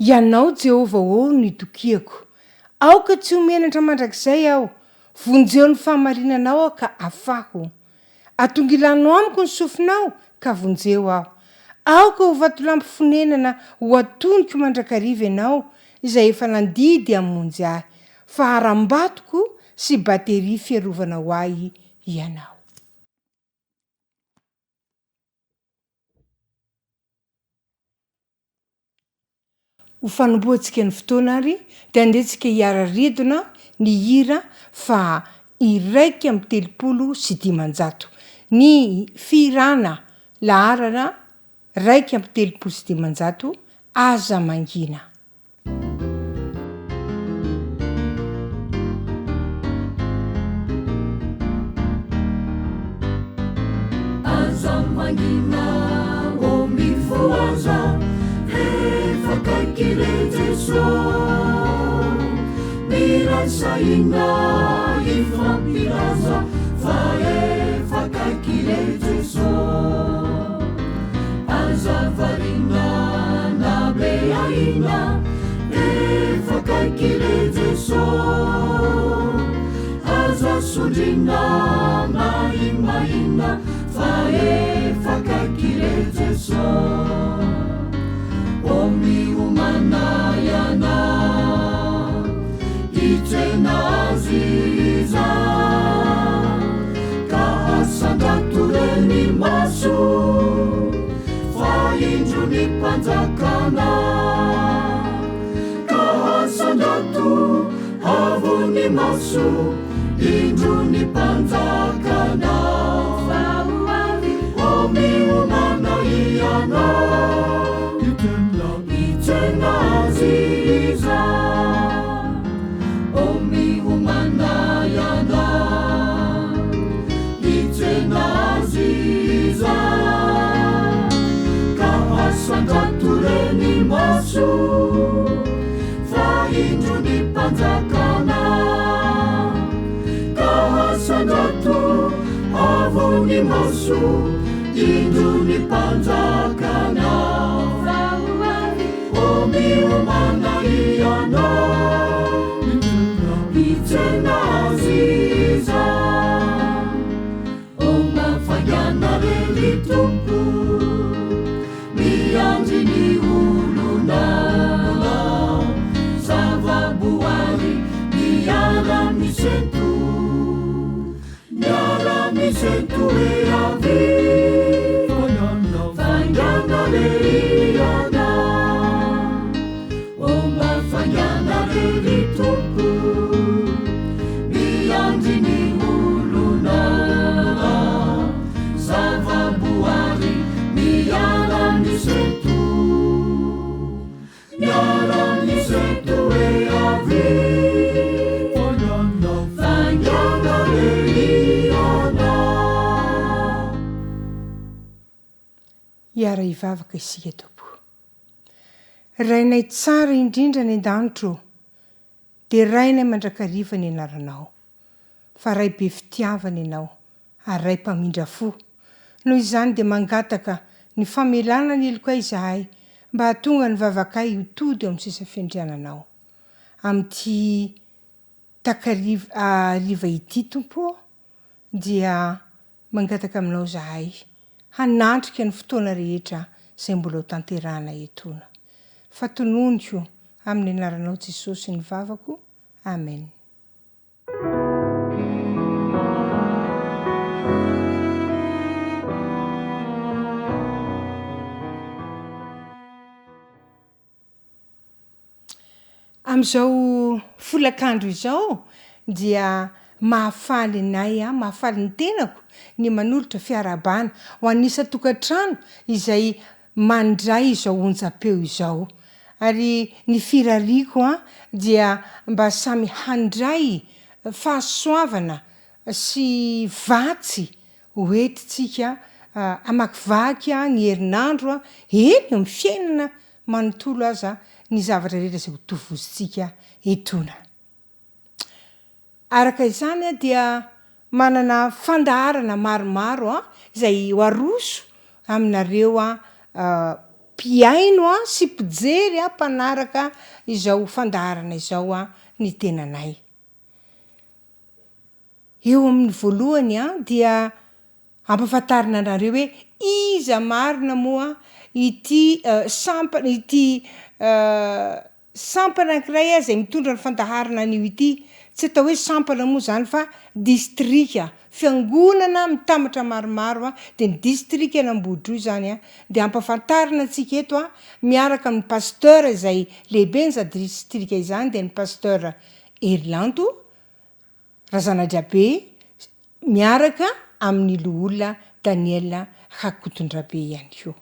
Ianao Jehova o ny tokiako. Aoka tsy homenatra mandrakizay aho. Vonjeo ny fahamarinanao aho ka afako. Atongilano amiko ny sofinao ka vonjeo aho. Aoka ho vatolampy fonenana ho atoniko mandrakariva ianao izay efa nandidy hamonjy ahy. Faharambatoko sy batery fiarovanao ahy ianao. Ho fanombohantsika ny fotoana ary dia andehantsika hiara-redona ny hira fa 1telopolo sy 500. Ny firana laharana 1telopolo sy 500 aza mangina. Aza mangina o mifoaza fakakile Jesu mirasaina ifampiraza fae fakakile Jesu azavarina na beaina fakakile Jesu azasudina maimaina fae fakakile Jesu Omi umanayana itena aziza kahasandatureni masu fainju ni panjakana kahasandatu havuni masu inju ni panjakana Omi umanayana Aziza Omi umanayana Itena Aziza Kahasandatureni masu Fainju ni panjakana Kahasandatu avuni masu Inju ni panjakana Omi umanayana Itena Aziza Oma fayana relitumpu Mianji ni uluna Savabuari Miara misentu e avi Fayana reliana Fayana relitumpu Biandini uluna Savabuari Miara misentu Miara misentu e avi Fayana reliana Iara ivavaka isika topo. Rainay tsara indrindra ny an-danitro, dia rainay mandrakariva ny anaranao. Fa ray be fitiavana ianao, ary ray mpamindra fo. Noho izany dia mangataka ny famelana ny eloko izahay, mba hahatonga ny vavakay ho tody amin'ny sisa fiandriananao. Amin'ity takariva ity tompo, dia mangataka aminao zahay, hanatrika ny fotoana rehetra izay mbola ho tanterahana etona. Fatononiko amin'ny anaranao Jesosy ny vavako. Amen. Amin'izao folakandro izao dia mahafaly anay, mahafaly ny tenako ny manolotra fiarabana ho anisa tokantrano izay mandray izao onjam-peo izao. Ary ny firariko dia mba samy handray fahasoavana sy vatsy hoentitsika amakivaky ny herinandro eny amin'ny fiainana manontolo aza ny zavatra rehetra izay ho tovozitsika etona. Araka izany dia manana fandaharana maromaro izay ho aroso aminareo mpiaino a sy mpijery a mpanaraka izao fandaharana izao a ny tenanay. Eo amin'ny voalohany a dia ampafantarina anareo hoe iza marina moa ity sampana anankiray a zay mitondra ny fandaharana an'io ity. Tsy atao hoe sampana moa zany fa distrika fiangonana mitambatra maromaro a de ny distrika Ambohidroa zany a. De ampafantarina antsika eto a miaraka amin'ny pasteur izay lehiben'ny distrika izany de ny pasteur Erlanto Razanadriabe miaraka amin'ny loholona Daniela Hakotondrabe ihany koa.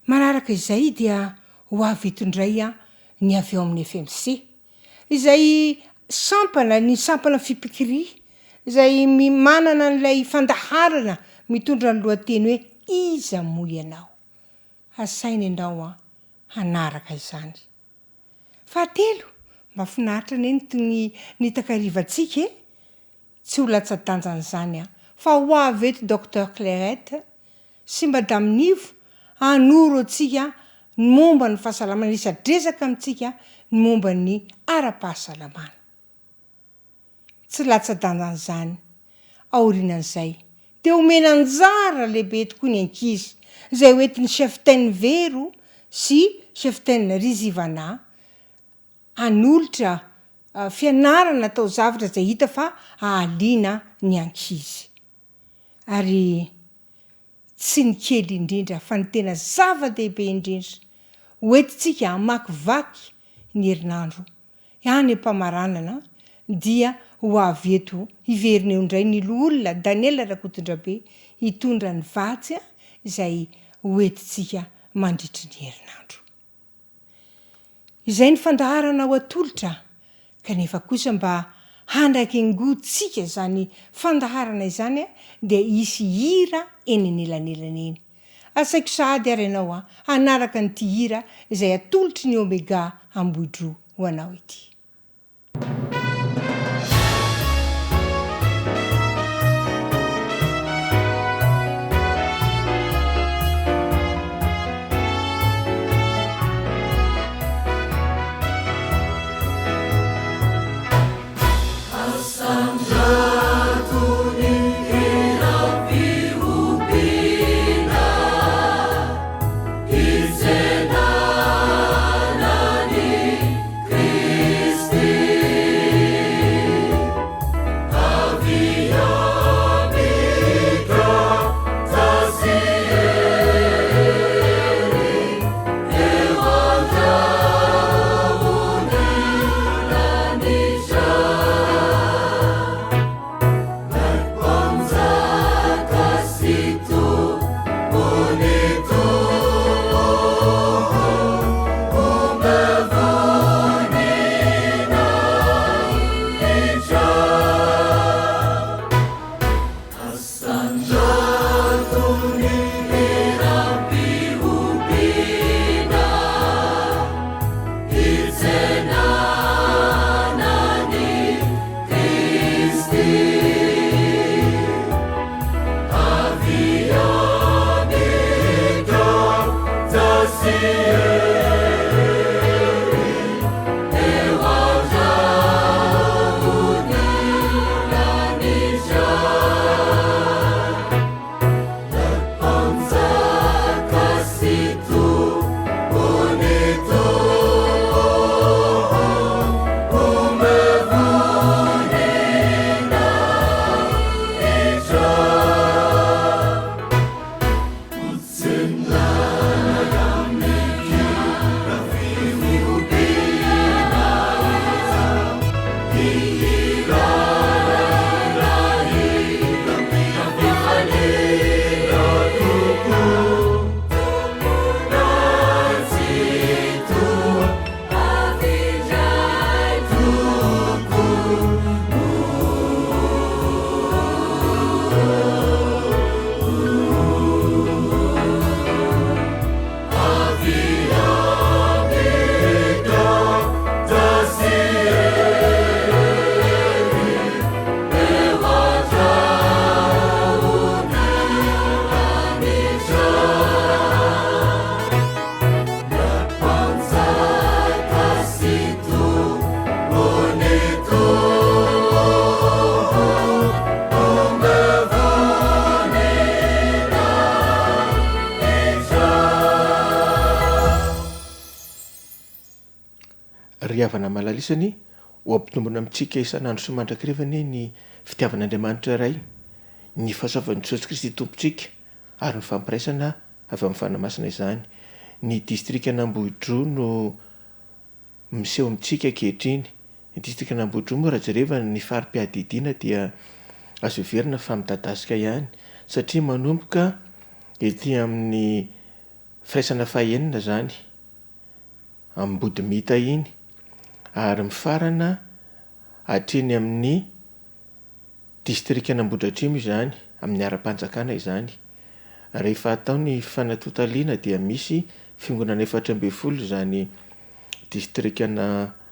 Manaraka izay dia ho avy eto indray a ny avy eo amin'ny FMC izay ny sampana fipikiria izay manana an'ilay fandaharana mitondra ny lohateny hoe iza moa ianao. Asaina ianao a hanaraka izany. Fahatelo, mahafinaritra ny takarivantsika tsy ho latsa-danja zany a fa ho avy eto Docteur Clairette sy Madame Nivo hanoro antsika ny momba ny fahasalamana, isadresaka amintsika ny momba ny ara-pahasalamana. Tsy latsa-danja zany. Aorianan'izay de omena anjara lehibe tokoa ny ankizy izay hoentin'ny cheftaine Vero sy cheftaine Rizivana hanolotra fianarana atao zavatra zay hita fa ahaliana ny ankizy. Ary tsy ny kely indrindra fa ny tena zava-dehibe indrindra hoentintsika hamakivaky ny herinandro ihany am-pamaranana dia ho avy eto hiverina eo indray ny loholona Daniela Hakotondrabe hitondra ny vatsy izay hoentintsika mandritry ny herinandro. Izay ny fandaharana ho atolotra kanefa kosa mba handrakingotsika zany fandaharana izany dia hisy hira eny anelanelana eny. Asaiko sahady ary ianao hanaraka nyity hira izay atolotry ny Omega Ambohidroa ho anao ity. ry havana malalisany ho ampitombona amintsika isan'andro sy mandrakirevany ny fitiavan'Andriamanitra iray, ny fahasoavan'i Jesosy Kristy tompontsika ary ny fampiraisana avy amin'ny fanamasina izany. Ny distrika Ambohidroa no miseho amintsika ankehitriny. Ny distrika Ambohidroa moa raha jerevana ny farim-piadidiana dia azo heverina fa midadasika ihany satria manomboka ety amin'ny firaisana fahaenina zany amin'ny bodimita iny ary mifarana hatreny amin'ny distrika Ambohidratrimo izany amin'ny ara-panjakana izany. Rehefa atao ny fanatotaliana dia misy fiangonana 4 izany distrika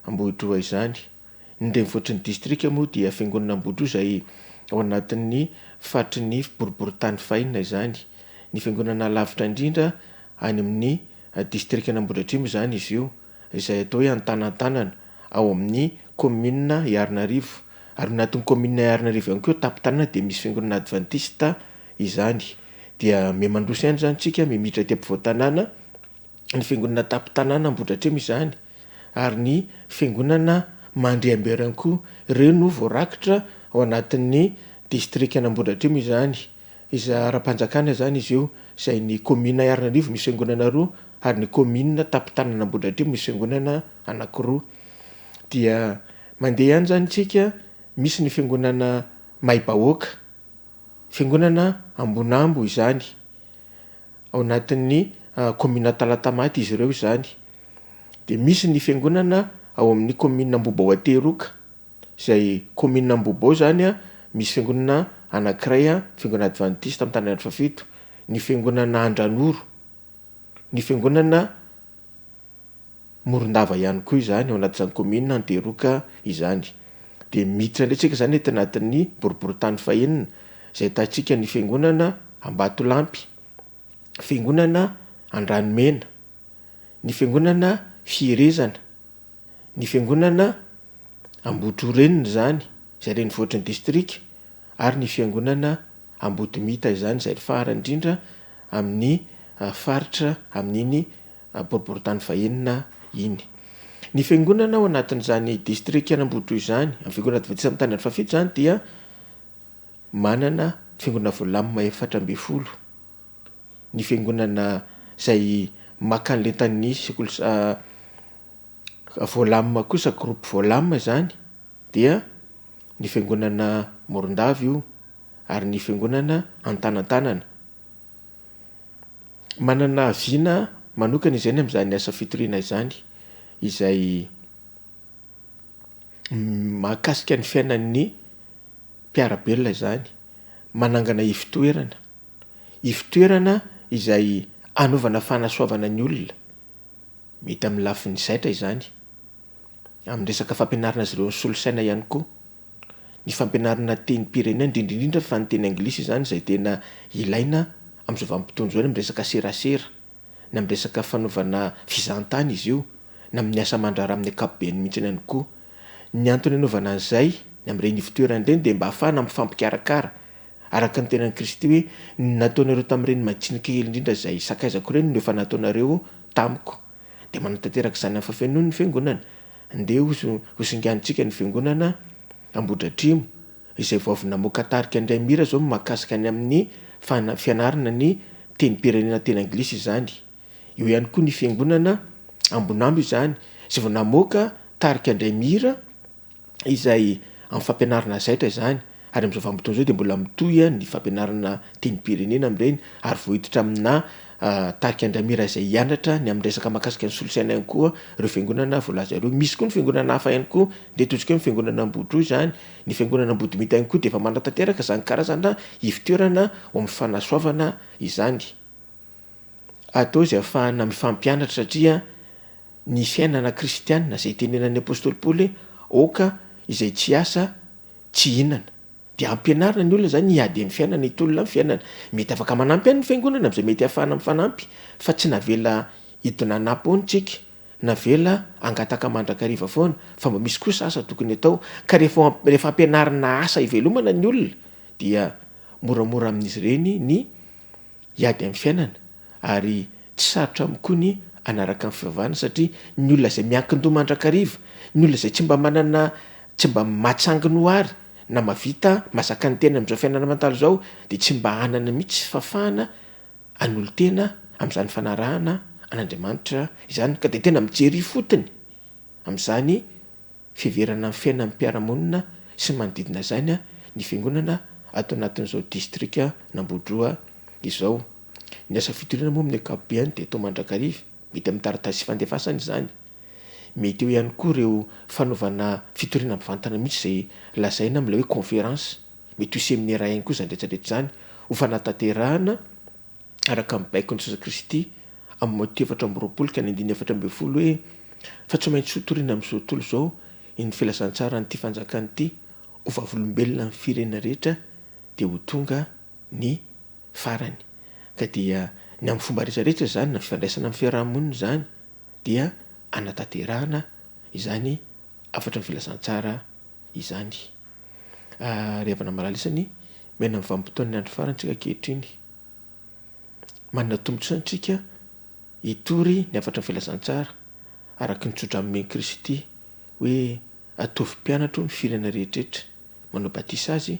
Ambohidroa izany. Ny renivohitr'ny distrika moa dia fiangonana Ambohidroa izay ao anatin'ny faritry ny boriboritany fahinana izany. Ny fiangonana lavitra indrindra any amin'ny distrika Ambohidratrimo izany izy io, izay atao hoe Antanantanana ao amin'ny commune Iarnarivo. Ary anatin'ny commune Iarnarivo ihany koa tapin-tanana dia misy fiangonana Adventista izany. Dia mihamandroso ihany zany tsika mimiditra aty ampovoan-tanàna ny fiangonana tapin-tanàna Ambohidratrimo izany ary ny fiangonana Mandriambera ihany koa reno voarakitra ao anatin'ny distrika Ambohidratrimo izany. Izy ara-panjakana zany izy io, izay ny commune Iarnarivo misy fiangonana 2 ary ny commune tapin-tanàna Ambohidratrimo misy fiangonana anankiroa. Dia mandeha ihany zany tsika, misy ny fiangonana Maibahoaka, fiangonana Ambonambo izany ao anatin'ny commune Talatamaty izy ireo izany. De misy ny fiangonana ao amin'ny commune Ambobao Ateroka, izay commune Ambobao zany misy fiangonana anankiray fiangonana Adventista amin'ny tanàna 7, ny fiangonana Andranoro, ny fiangonana Morondava ihany koa izany ao anatin'izany commune Anteroka izany. De miditra ndraitsika zany ety anatin'ny boriboritany fahenina izay ahitantsika ny fiangonana Ambatolampy, fiangonana Andranomena, ny fiangonana Fierezana, ny fiangonana Ambodrorenina zany izay renivohitr'ny distrika ary ny fiangonana Ambodimita izany izay farany indrindra amin'ny faritra amin'iny boriboritany fahenina iny. Ny fiangonana ao anatin'izany distrika Ambodroa izany, amin'ny fiangonana Adventista amin'ny tanàna 7 zany dia manana fiangonana voalamina 4 ny fiangonana izay maka an'lentan'ny voalamina kosa groupe voalamina zany dia ny fiangonana Morondava io ary ny fiangonana Antanantanana. Manana viana manokana izany amin'izany asa fitoriana izany izay mahakasika ny fiainan'ny mpiarabelona izany, manangana ivitoerana izay anaovana fanasoavana ny olona, mety amin'ny lafin'ny zaitra izany, amin'ny resaka fampianarana azy ireo ny solosaina ihany koa, ny fampianarana teny pirenena indrindrindrindra fa ny teny anglisy izany izay tena ilaina amin'izao vanim-potoana izao, amin'ny resaka serasera, na amin'ny resaka fanaovana fizahantany izy io, na amin'ny asa mandrara amin'ny ankapobeny mihitsy ihany koa. Ny antony anaovana an'izay amin'ireny ivitoerana ireny dia mba ahafahana mifampikarakara araka ny tenan'i Kristy hoe nataonareo tamin'ireny majinika kely indrindra izay sakaizako ireny no efa nataonareo tamiko. Dia manatanteraka izany amin'ny fafenoany ny fiangonana. Andeha hosingantsika ny fiangonana Ambohidratrimo izay vao avy namoaka tarika indray mira zao mahakasika ny amin'ny fianarana ny teny pirenena teny anglisy izany. Io ihany koa ny fiangonana Ambonambo izany izay vao namoaka tarika indray mira izay amin'ny fampianarana zaitra izany. Ary amin'izao vanim-potoana izao dia mbola mitohy ny fampianarana teny pirenena amin'ireny ary vohiditra amina tarika andramira izay hianatra ny amin'ny resaka mahakasika ny solosaina ihany koa ireo fiangonana voalaza ireo. Misy koa ny fiangonana hafa ihany koa, dia totsika ny fiangonana Ambodroa izany, ny fiangonana Ambodimita ihany koa dia efa manatanteraka izany karazana ivitoerana ao amin'ny fanasoavana izany. Atao izay ahafahana mifampianatra satria ny fiainana kristianina izay tenenan'ny apôstôly Paoly oka izay tsy asa tsy hinana. Dia ampianarina ny olona zany hiady amin'ny fiainana, hitolona amin'ny fiainana. Mety afaka manampy ihany ny fiangonana amin'izay mety ahafahana mifanampy, fa tsy navela hidina napony tsika, navela angataka mandrakariva foana, fa mba misy kosa asa tokony atao. Ka rehefa ampianarina asa ivelomana ny olona dia moramora amin'izy ireny ny hiady amin'ny fiainana ary tsy sarotra amikoa ny anaraka ny fivavahana satria ny olona zay miankin-doha mandrakariva, ny olona zay tsy mba matsanginy ho ary na mavita masaka ny tena am'izao fiainana mantalo zao de tsy mba anana mihitsy fafahana an'olo tena am'izany fanarahana an'Andriamanitra izany ka de tena mijery fotony am'izany fiverana amin'ny fiaina mpiaramonina sy manodidina zany ny fiangonana ato anatin'izao distrika n'Ambohidroa izao. Ny asa fitorina moa amin'ny ankapobeny de atao mandrakariva, mety amin'ny taratasy fandefasana izany. Mety eo ihany koa ireo fanaovana fitorina mivantana mihitsy zay lazaina am'ilay hoe conférence, mety ho séminaire ihany koa zany rehetrarehetra zany ho fanatanterahana araka amin'ny baikon'i Jesosy Kristy amin'ny Matteo 4:20 ka 9:20 hoe fa tsy maintsy hotoriana amin'izao tontolo izao ny filazantsara n'ity fanjakana ity ho vavolombelona amin'ny firenena rehetra de ho tonga ny farany. Ka dia ny amin'ny fomba rehetrarehetra zany na fifandraisana amin'ny fiarahamonina zany dia anatanterahana izany afatra ny filazantsara izany. Revana malalisany mena amin'ny vanim-potoana ny andro farantsika ankehitriny. Manana tombontsoa antsika hitory ny afatra ny filazantsara araka ny tsotra amin'ny Kristy hoe atovy mpianatro ny firenena rehetrarehetra, manao batisa azy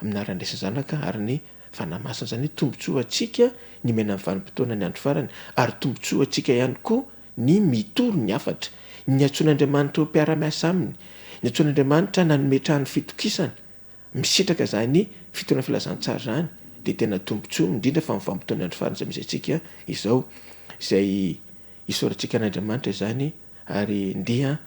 amin'ny aran'iresa zanaka ary ny fanamasana zany tombontsoa antsika ny mena amin'ny vanim-potoana ny andro farany ary tombontsoa antsika ihany koa ny mitory ny afatra, ny antsoin'Andriamanitra ho mpiara-miasa aminy, ny antsoin'Andriamanitra nanometrahany fitokisana, misitraka zany fitorana filazantsara zany de tena tombontsoa indrindra fa amin'ny vanim-potoana ny andro farany zay misy antsika izao izay isaorantsika an'Andriamanitra zany ary ndeha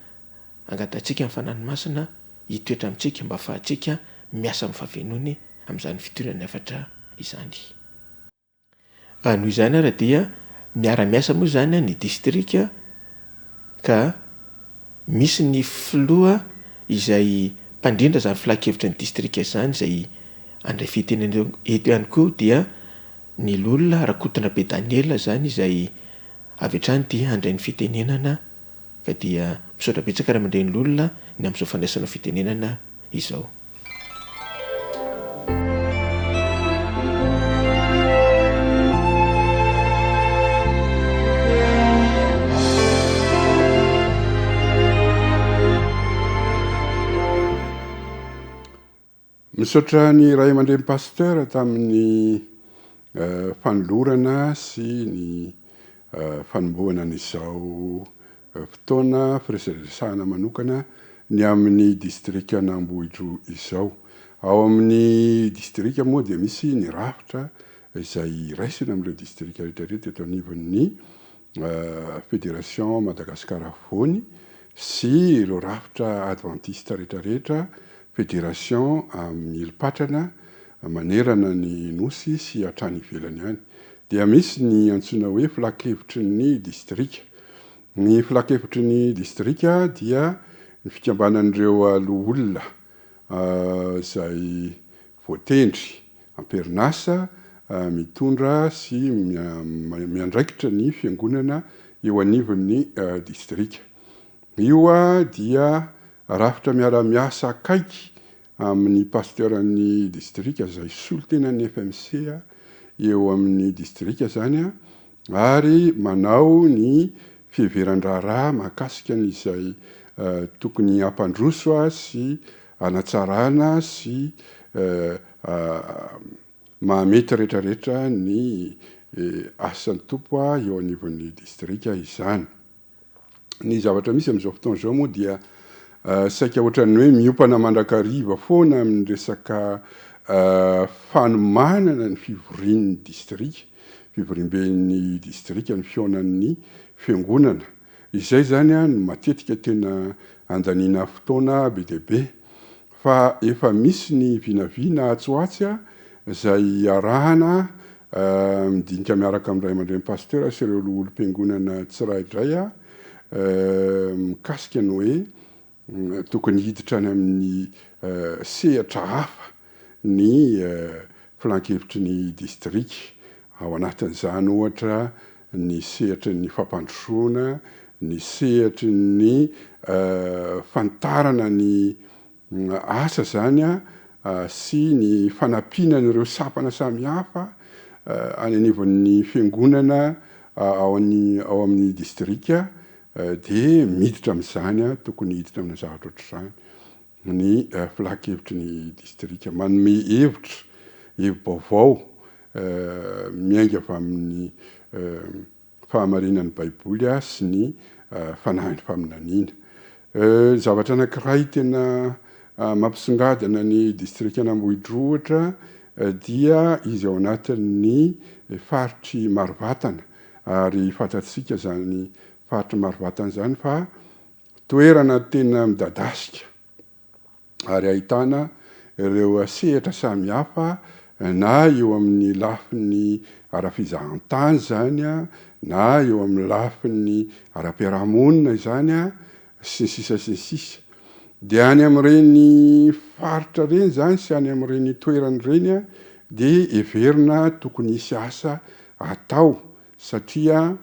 angatantsika amin'ny fanahiny masina hitoetra amintsika mba ahafahantsika miasa amin'ny fahavenony amin'izany fitorana afatra izany. Noho izany ara dia miara-miasa moa zany ny distrika ka misy ny filoha izay mpandrindra zany filakevitra ny distrika zany zay andray fiteneneo eto ihany koa dia ny lolona Rakotona be Daniela zany izay avy hatrany dia andray ny fitenenana ka dia misaotra betsaka raha mandray ny lolona ny amin'izao fandraisana fitenenana izao. Misaotra ny ray aman-dreny pasteur tamin'ny fanolorana sy ny fanombohana n'izao fotoana firesadresahana manokana ny amin'ny distrika n'Ambohidroa izao. Ao amin'ny distrika moa dia misy ny rafitra izay raisina amin'ireo distrika rehetrarehetra eto anivon'ny fédération Madagasikara afovoany sy ireo rafitra adventiste rehetrarehetra fédération amin'ny Ilpatrana manerana ny nosy sy hatrany ivelany ihany. Dia misy ny antsoina hoe filakevitry ny distrika. Ny filakevitry ny distrika dia ny fikambanan'ireo aloha olona izay voatendry amperinasa mitondra sy miandraikitra ny fiangonana eo anivon'ny distrika. Io dia rafitra miara-miasa akaiky amin'ny pasteuran'ny distrika izay solotenan'ny FMC eo amin'ny distrika zany ary manao ny fiheveran-draharaha mahakasika an'izay tokony hampandroso sy hanatsarana sy mahamety rehetrarehetra ny asan'ny tompo eo anivon'ny distrika izany. Ny zavatra misy amin'izao fotoana izao moa dia saika ohatran'ny hoe miopana mandrakariva foana amin'ny resaka fanomanana ny fivorian'ny distrika, fivoriam-ben'ny distrika ny fionan'ny fiangonana. Izay zany no matetika tena andaniana fotoana be dia be fa efa misy ny vinavina atsoatsy izay arahana midinika miaraka amin'ny ray aman-dreny pasteur sy ireo olom-piangonana tsiraidray mikasika ny hoe tokony hiditra any amin'ny sehatra hafa ny filan-kevitry ny distrika. Ao anatin'izany ohatra ny sehatry ny fampandrosoana, ny sehatry ny fantarana ny asa zany sy ny fanampiana n'ireo sapana samihafa any anivon'ny fiangonana ao amin'ny distrika dia miditra amin'izany tokony hiditra amina zavatra ohatr'izany ny filakevitry ny distrika manome hevim-baovao miainga avy amin'ny fahamarinan'ny baiboly sy ny fanahin'ny faminaniana. Zavatra anankiray tena mampisongadina ny distrika Ambohidroa ohatra dia izy ao anatin'ny faritry Marivatana ary fantatsika zany faritry Marivatana zany fa toerana tena midadasika ary ahitana ireo sehatra samihafa na eo amin'ny lafiny ara-fizahan-tany zany na eo amin'ny lafiny ara-piarahamonina zany sy sisa sy sisa. Dia any amin'ireny faritra reny zany sy any amin'ireny toerany reny dia heverina tokony hisy asa atao satria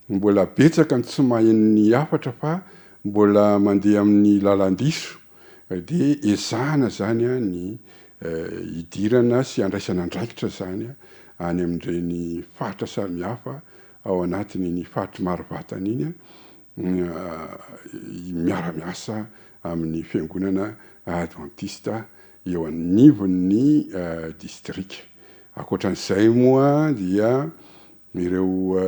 mbola betsaka ny tsy mahay hafatra fa mbola mandeha amin'ny lalan-diso dia ezahana zany ny hidirana sy andraisana andraikitra zany any amin'ireny faritra samihafa ao anatin'ny faritry Marivatana iny miara-miasa amin'ny fiangonana adventista eo anivon'ny distrika. Ankoatran'izay moa dia ireo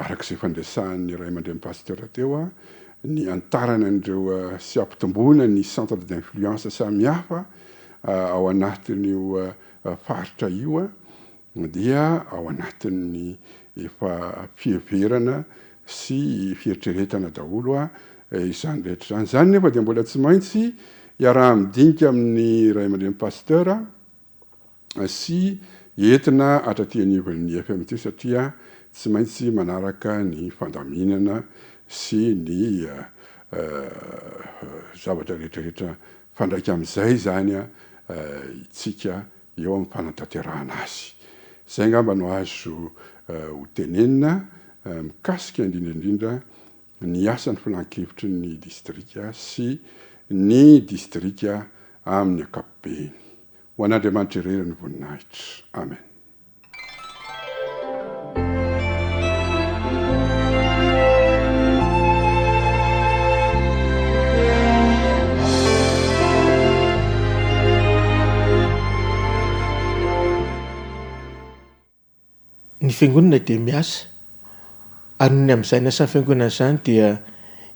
arak'izay fandraisan'ny ray aman-dren'ny pasteur teo ny antarana an'ireo sy ampitomboana ny centre d'influence samihafa ao anatin'io faritra io dia ao anatin'ny efa fiheverana sy fieritreretana daholo izany rehetra zany. Zany nefa dia mbola tsy maintsy iaraha-midinika amin'ny ray aman-dren'ny pasteur sy entina atraty anivon'ny FMC satria tsy maintsy manaraka ny fandaminana sy ny zavatra rehetrarehetra fandraika amin'izay zany itsika eo amin'ny fanatanterahana azy. Zay ngamba no azo ho tenenina mikasika indrindraindrindra ny asan'ny filan-kevitry ny distrika sy ny distrika amin'ny ankapobeny. Ho an'Andriamanitra irery ny voninahitra. Amen. Ny fiangonana dia miasa ary ny amin'izay ny asan'ny fiangonana izany dia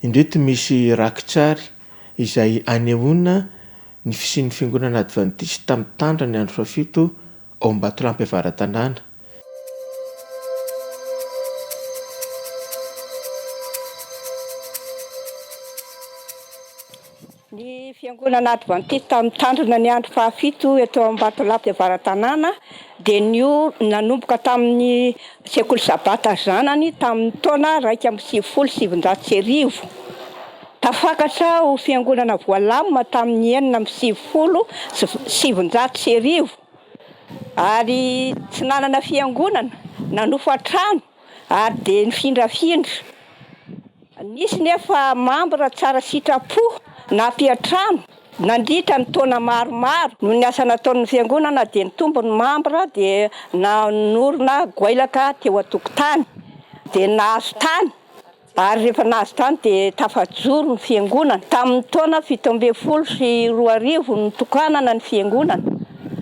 indreto misy rakitsary izay anehoana ny fisian'ny fiangonana adventista tamin'ny tandra ny andro fafito ao Ambatolampy Avaratanàna. Ny fiangonana adventista mitandrina ny andro fahafito eto Ambatolampy Avaratanàna dia nanomboka tamin'ny Septembre zanany tamin'ny taona 1970. Tafakatra ho fiangonana voalamina tamin'ny 1970 ary tsy nanana fiangonana nanofo trano ary dia nifindrafindra. Nisy nefa mambra tsara sitrapo na mpiatrano nandritra ny taona maromaro no ny asa nataon'ny fiangonana dia ny tombony mambra dia nanorina goailaka teo an-tokotany dia nahazo tany ary rehefa nahazo tany dia tafajoro ny fiangonana. Tamin'ny taona 17 no tokanana ny fiangonana.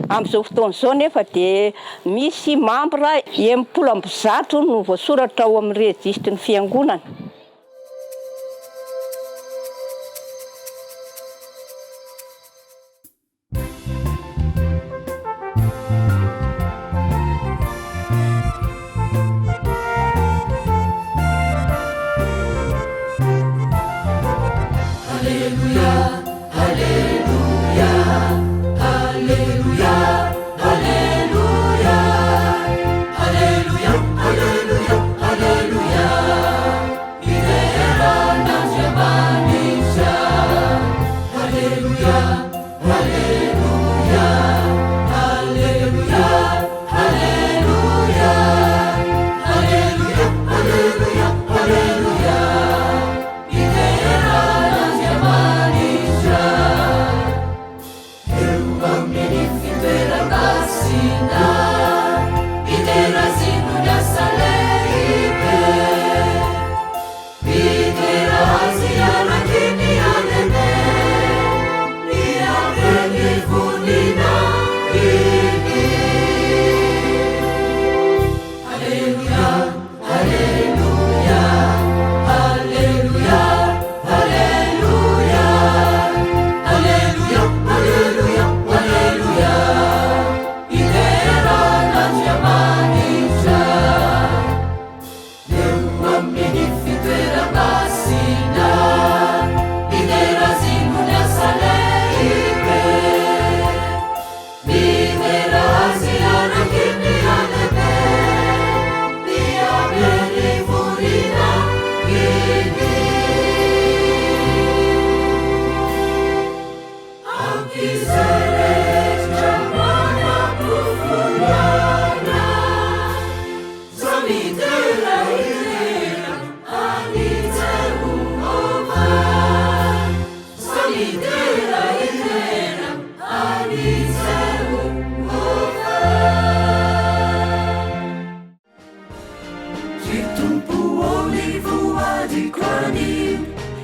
Amin'izao fotoan'izao nefa dia misy mambra 70 no voasoratra ao amin'ny rejistra ny fiangonana.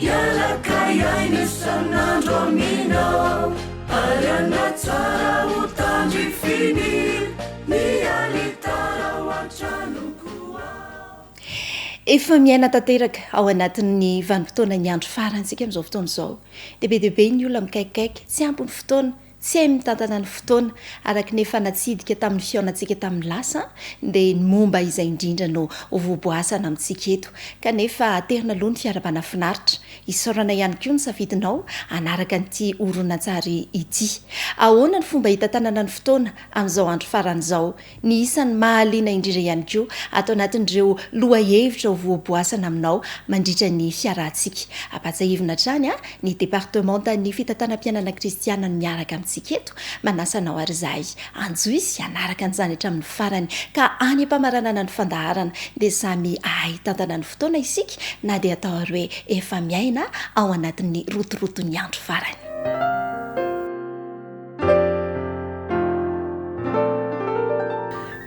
iaraka iaina sanandro aminao ary anatsara ho tandrifiny mialitara ho antranokoa. Efa miaina tanteraka ao anatin'ny vanim-potoana ny andro farantsika amin'izao fotoana izao. Dehibe ny olona mikaikikaiky, tsy ampy ny fotoana, tsy hay mitantana ny fotoana, araka nefa natsidika tamin'ny fiaonantsika tamin'ny lasa dia ny momba izay indrindra no voaboasana amintsika eto. Kanefa aterina aloha ny fiarabana finaritra, isaorana ihany koa ny safidinao anaraka n'ity oronan-tsary ity. Ahoana ny fomba hitantanana ny fotoana amin'izao andro faran'izao? Ny isan'ny mahaliana indrindra ihany koa atao anatin'ireo lohahevitra ho voaboasana aminao mandritra ny fiarantsika. Ampatsahivina hatrany ny departementan'ny fitantanam-pianana kristiana no miaraka amintsika eto, manasanao ary izahay anjo izy anaraka an'izany hatramin'ny farany ka any am-pamaranana ny fandaharana dia samy ahitantana ny fotoana isika na dia atao ary hoe efa miaina ao anatin'ny rotoroton'ny andro farany.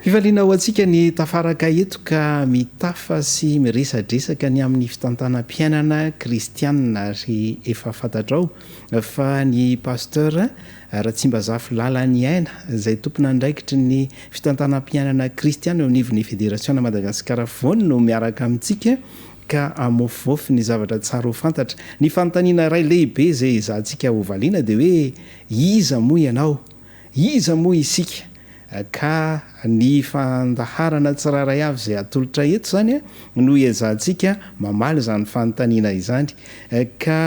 Fivaliana ho antsika ny tafaraka eto ka mitafa sy miresadresaka ny amin'ny fitantanam-piainana kristianina ary efa fantatrao fa ny pasteur Ratsimbazafy Lalany Aina izay tompona andraikitry ny fitantanam-piainana kristiana eo anivon'ny Fédération Madagasikara voany no miaraka amintsika ka amofofofy ny zavatra tsara ho fantatra. Ny fanontaniana iray lehibe izay izahantsika ho valiana dia hoe iza moa ianao? Iza moa isika? Ka ny fandaharana tsiraray avy izay atolotra eto zany no izahantsika mamaly izany fanontaniana izany, ka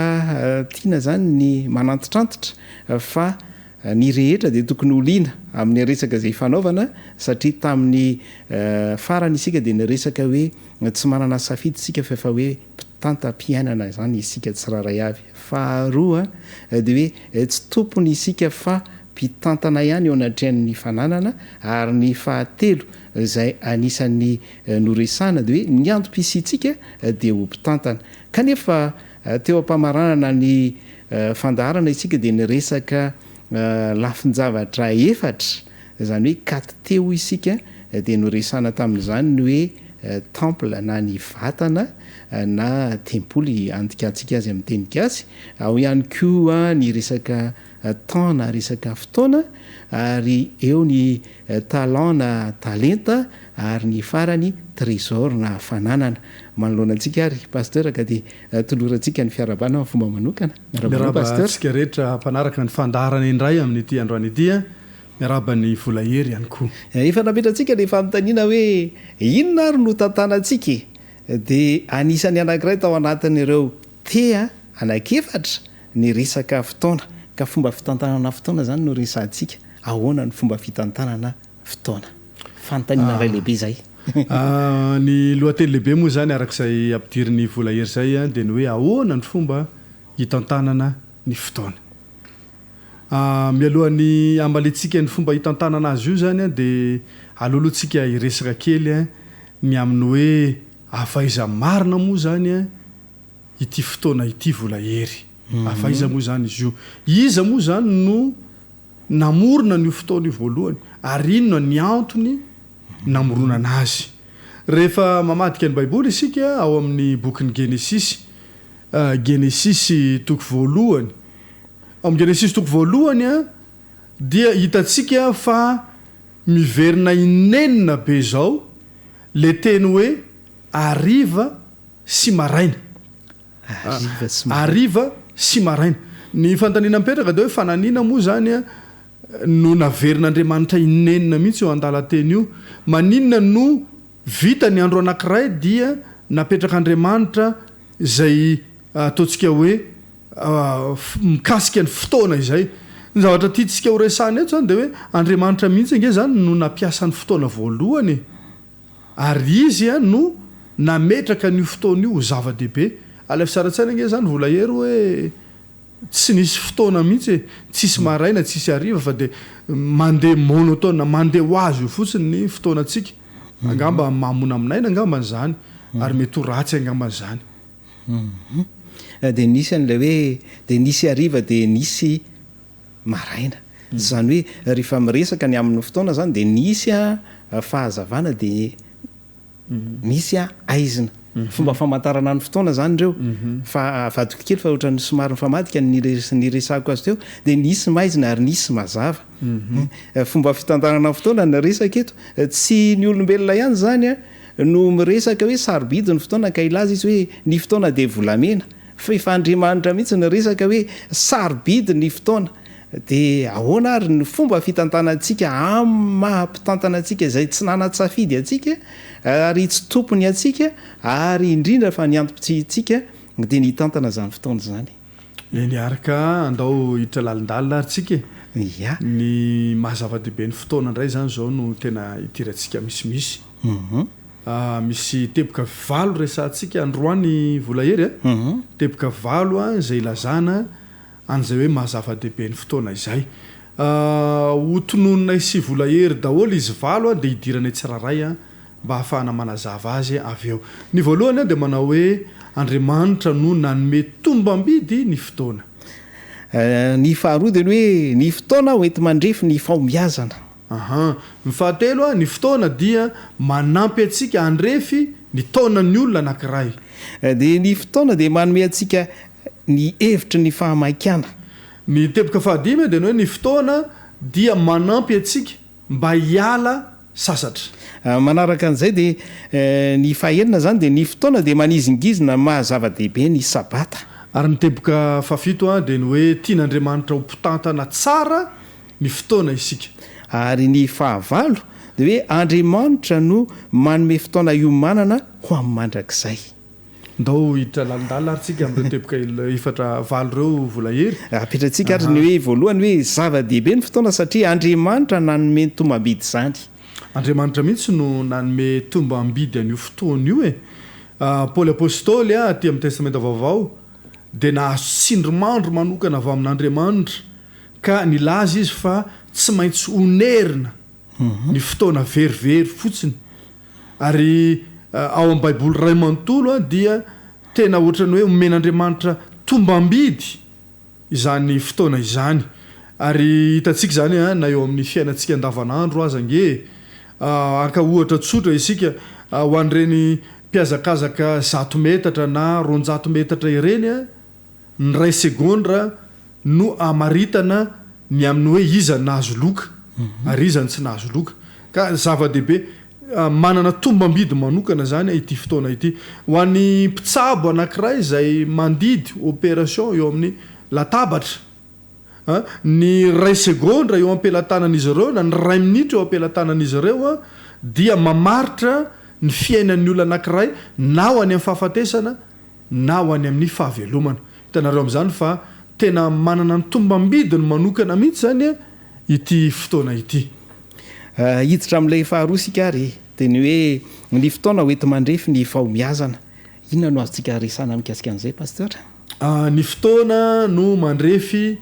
tiana zany ny manantitrantitra fa ny rehetra dia tokony oliana amin'ny resaka izay fanaovana satria tamin'ny farany isika dia niresaka hoe tsy manana safidy isika fa efa hoe mpitantam-piainana izany isika tsiraray avy. Faharoa dia hoe tsy tompony isika fa mpitantana ihany eo anatrehan'ny fananana, ary ny fahatelo izay anisan'ny noresana dia hoe ny antom-pisitsika dia ho mpitantana. Kanefa teo am-pamaranana ny fandaharana isika dia niresaka lafin-javatra efatra, izany hoe katy teo isika dia noresana tamin'izany ny hoe temple na ny vatana na tempoly andikantsika azy amin'ny teny gasy. Ao ihany koa ny resaka taona resaka fotoana, ary eo ny talent na talenta, ary ny farany trésor na fananana. Manoloana antsika ary pasteur ka dia tolorantsika ny fiarabana amin'ny fomba manokana. Miaraba antsika rehetra mpanaraka ny fandaharana indray amin'ity androany ity, miaraba ny volahery ihany koa. Efa napetratsika ilay fanontaniana hoe inona ary no tantanantsika, dia anisany anankiray tao anatin'ireo anankiefatra ny resaka fotoana, ka fomba fitantanana fotoana zany no resantsika. Ahoana ny fomba fitantanana fotoana? Fanontaniana iray lehibe izay. Ny lohateny lehibe moa zany arak'izay ampidiriny volahery zay dia ny hoe ahoana ny fomba hitantanana ny fotoana. Mialohan'ny ambaletsika ny fomba hitantanana azy io zany dia aloloantsika hiresaka kely ny amin'ny hoe afaiza marina moa zany ity fotoana ity volahery. Afaiza moa zany izy io? Iza moa zany no namorona ny fotoana io voalohany, ary inona ny antony namorona anazy? Rehefa mamadika ny baiboly isika ao amin'ny bokin'ny Genesis, Genesis toko voalohany, ao amin'ny Genesis toko voalohany dia hitantsika fa miverina inenina be zao le teny hoe hariva sy maraina. Hariva sy maraina. Ny fanontaniana mipetraka dia hoe fananina moa zany no naverin'Andriamanitra inenina mihitsy eo an-dalan-teny io. Maninona no vita ny andro anankiray dia napetrak'Andriamanitra izay ataontsika hoe mikasika ny fotoana izay. Ny zavatra tiatsika ho resahana eto zany dia hoe Andriamanitra mihitsy ange zany no nampiasa ny fotoana voalohany, ary izy no nametraka ny fotoana io ho zava-dehibe. Alefisaratsana ange zany volahery hoe tsy nisy fotoana mihitsy, tsisy maraina tsisy hariva fa dia mandeha monotone, mandeha ho azy io fotsiny ny fotoanantsika. Angamba mamona aminaina angamba zany, ary mety ho ratsy angamba zany. Dia nisy an'ilay hoe dia nisy hariva dia nisy maraina. Zany hoe rehefa miresaka ny amin'ny fotoana zany dia nisy fahazavana dia misy aizina. fomba famantarana ny fotoana zany reo fa vadiko kely fa ohatrany somary nyfamadika niresako azy teo dia nisy maizina ary nisy mazava fomba fitantanana ny fotoana nyresaka eto tsy ny olombelona ihany zany a no miresaka hoe sarobidy ny fotoana ka ilaza izy hoe ny fotoana dia volamena fa efa Andriamanitra mihitsy nyresaka hoe sarobidy ny fotoana dia ahoana ary ny fomba fitantanantsika mahampitantana atsika izay tsy nanatsafidy atsika ary tsy tompony atsika ary indrindra fa niantopitsitsika dia nitantana zany fotoana zany niaraka andao hiditra lalindalina ary tsika ya ny mahazava-dehibe ny fotoana indray zany zao no tena hitirantsika misimisy misy teboka valo resantsika androany volahery teboka valo a izay ilazana an'izay hoe mahazava-dehibe ny fotoana izay hotononina isy volahery daholo izy valo a dia hidirana tsiraray a mba hahafahana manazava azy avy eo ny voalohany a dia manao hoe Andriamanitra no nanome tombam-bidy ny fotoana ny faharoa dia ny hoe ny fotoana hoenty mandrefy ny fahomiazana ny fahatelo a ny fotoana dia manampy atsika andrefy ny taonany olona anankiray dia ny fotoana dia manome atsika ny hevitry ny fahamaikana ny teboka fahadimy dia ny hoe ny fotoana dia manampy atsika mba hiala sasatra manaraka an'izay dia ny fahaenina zany dia ny fotoana dia manizingizina mahazava-dehibe ny sabata ary ny teboka fafito a dia ny hoe tian'Andriamanitra ho mpitantana tsara ny fotoana isika ary ny fahavalo dia hoe Andriamanitra no manome fotoana iomanana ho amin'ny mandrakizay ndao hiditra lalindalina ary tsika amin'ireo teboka efatra valo reo volahery apetratsika ary ny hoe voalohany hoe zava-dehibe ny fotoana satria Andriamanitra nanome ny tombam-bidy zany Andriamanitra mihitsy no nanome tombam-bidy an'io fotoana io Paoly apôstôly aty amin'ny testamenta vaovao dia nahazo tsindrimandro manokana avy amin'Andriamanitra ka nilaza izy fa tsy maintsy onerina ny fotoana verivery fotsiny ary ao amin'ny baiboly ray manontolo dia tena ohatrany hoe omen'Andriamanitra tombam-bidy izany fotoana izany ary hitantsika zany na eo amin'ny fiainantsika andavanandro aza nge aka ohatra tsotra isika ho an'ireny mpiazakazaka 100 metatra na 200 metatra ireny ny ray segondra no amaritana ny amin'ny hoe iza nahazo loka ary izany tsy nahazo loka ka zava-dehibe manana tombam-bidy manokana zany ity fotoana ity ho an'ny mpitsabo anankiray izay mandidy opération eo amin'ny latabatra ny ray segondra eo ampelantanan'izy ireo na ny ray minitra eo ampelantanan'izy ireo dia mamaritra ny fiainan'ny olona anankiray na ho any amin'ny fahafatesana na ho any amin'ny fahavelomana hitanareo amin'izany fa tena manana ny tombam-bidiny manokana mihitsy zany ity fotoana ity hiditra amin'ilay faharoa sika ary dia ny hoe ny fotoana hoenty mandrefy ny fahomiazana inona no azontsika resana mikasika an'izay pasteur ny fotoana no mandrefy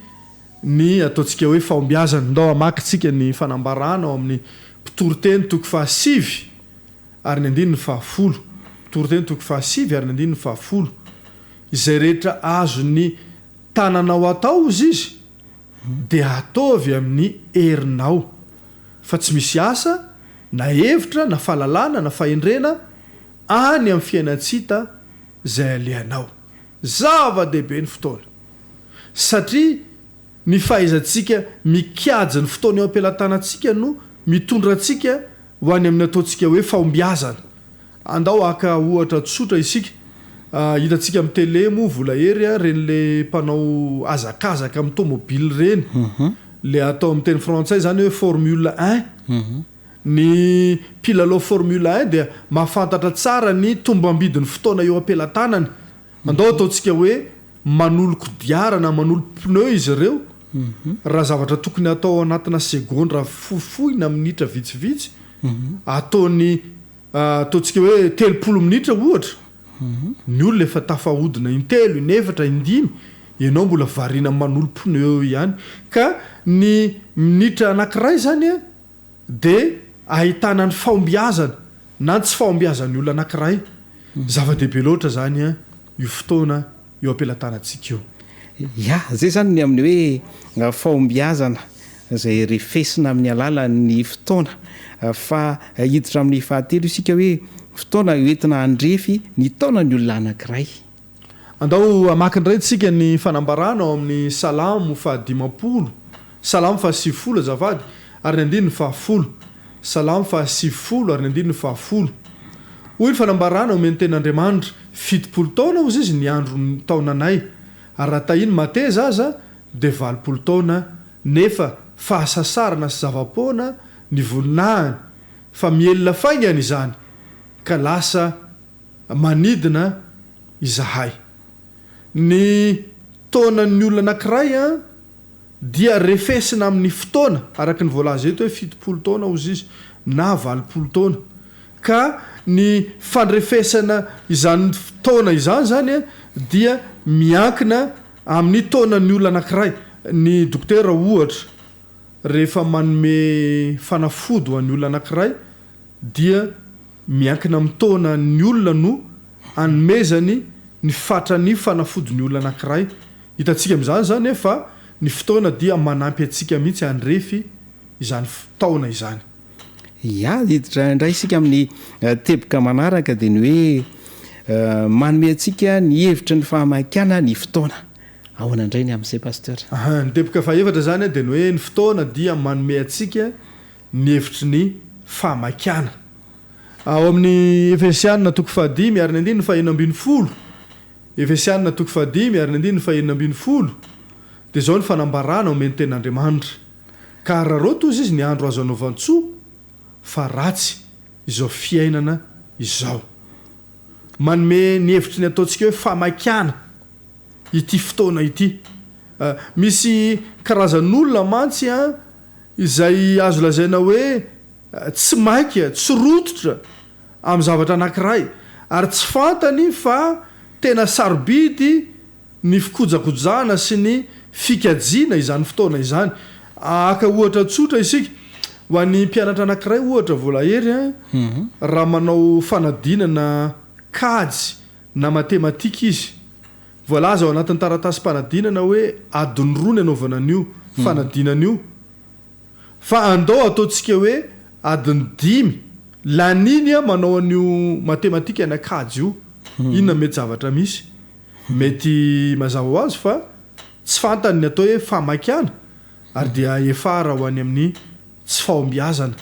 ny ataontsika hoe fahombiazana ndao amakitsika ny fanambarana ao amin'ny mpitoroteny toko 7 ary ny 10 mpitoroteny toko 7 ary ny 10 izay rehetra azo ny tananao atao izy dia ataovy amin'ny herinao fa tsy misy asa na hevitra na fahalalana na fahendrena any amin'ny fiainantsita izay alehanao zava-dehibe ny fotoana satria ny fahaizantsika mikajy ny fotoana eo ampelantanantsika no mitondra antsika ho any amin'ny ataontsika hoe fahombiazana andao aka ohatra tsotra isika hitantsika amin'ny tele moa volahery renyle mpanao azakazaka amin'ny tomobily reny le atao amin'ny teny frantsay zany hoe formule 1 ny pilalao formule 1 dia mahafantatra tsara ny tombam-bidiny fotoana eo ampelantanany andao ataontsika hoe manolo kodiarana manolo pneu izy ireo raha zavatra tokony atao anatina segondra fofoina minitra vitsivitsy ataony ataontsika hoe 30 minitra ohatra ny olona efa tafahodina intelo inefatra indimy ianao mbola variana manolo pneu ihany ka ny minitra anankiray zany dia ahitana ny fahombiazana na tsy fahombiazany olona anankiray zava-dehibe loatra zany io fotoana eo ampelantanantsika eo ya zay zany ny amin'ny hoe fahombiazana izay refesina amin'ny alala ny fotoana fa hiditra amin'ny fahatelo isika hoe fotoana oentina andrefy ny taona ny olona anankiray. Andao amakin'ray tsika ny fanambarana ao amin'ny salamo fa 50, salamo fa 70 azafady ary ny andiny fa 10, salamo fa 70 ary ny andiny fa 10. Hoy ny fanambarana omeny ten'Andriamanitra 70 taona ozy izy ny andro ny taonanay ary raha tahiny mateza aza dia 80 taona nefa fahasasarana sy zavapoana ny voninahiny fa mielona faingana izany ka lasa manidina izahay. Ny taonan'ny olona anankiray dia refesina amin'ny fotoana araka ny voalaza eto hoe 70 taona ozy izy na 80 taona ka ny fandrefesana izany taona izany zany dia miankina amin'ny taonan'ny olona anankiray. Ny dokotera ohatra rehefa manome fanafody ho an'ny olona anankiray dia miankina amin'ny taonan'ny olona no anomezany ny fatrany fanafody ny olona anankiray. Hitantsika amin'izany zany fa ny fotoana dia manampy antsika mihitsy andrefy izany taona izany. Ya hiditra indray isika amin'ny teboka manaraka dia ny hoe manome antsika ny hevitra ny fahamakiana ny fotoana. Ahoana indray ny amin'izay pasteur? Ny teboka fahaefatra zany dia ny hoe ny fotoana dia manome antsika ny hevitry ny fahamakiana. Ao amin'ny Efesianina 5 ary ny 9:10, Efesianina 5 ary ny 9:10 dia zao ny fanambarana omeny ten'Andriamanitra. Ka raroto izy ny andro azo anaovantsoa fa ratsy izao fiainana izao. Manome ny hevitry ny ataontsika hoe fahamakiana ity fotoana ity. Misy karazan'olona mantsy izay azo lazaina hoe tsy maika, tsy rototra amin'ny zavatra anankiray ary tsy fantany fa tena sarobidy ny fikojakojana sy ny fikajiana izany fotoana izany. Aka ohatra tsotra isika ho an'ny mpianatra anankiray ohatra volahery raha manao fanadinana kajy na matematika izy, voalaza ao anatin'ny taratasy mpanadinana hoe adiny 2 ny anaovana an'io fanadinana io fa andao ataontsika hoe adiny 5 laniny manao an'io matematika ny akajy io. Inona mety zavatra misy mety mazava ho azy fa tsy fantany ny atao hoe fahamakiana ary dia efara ho any amin'ny tsy fahombiazana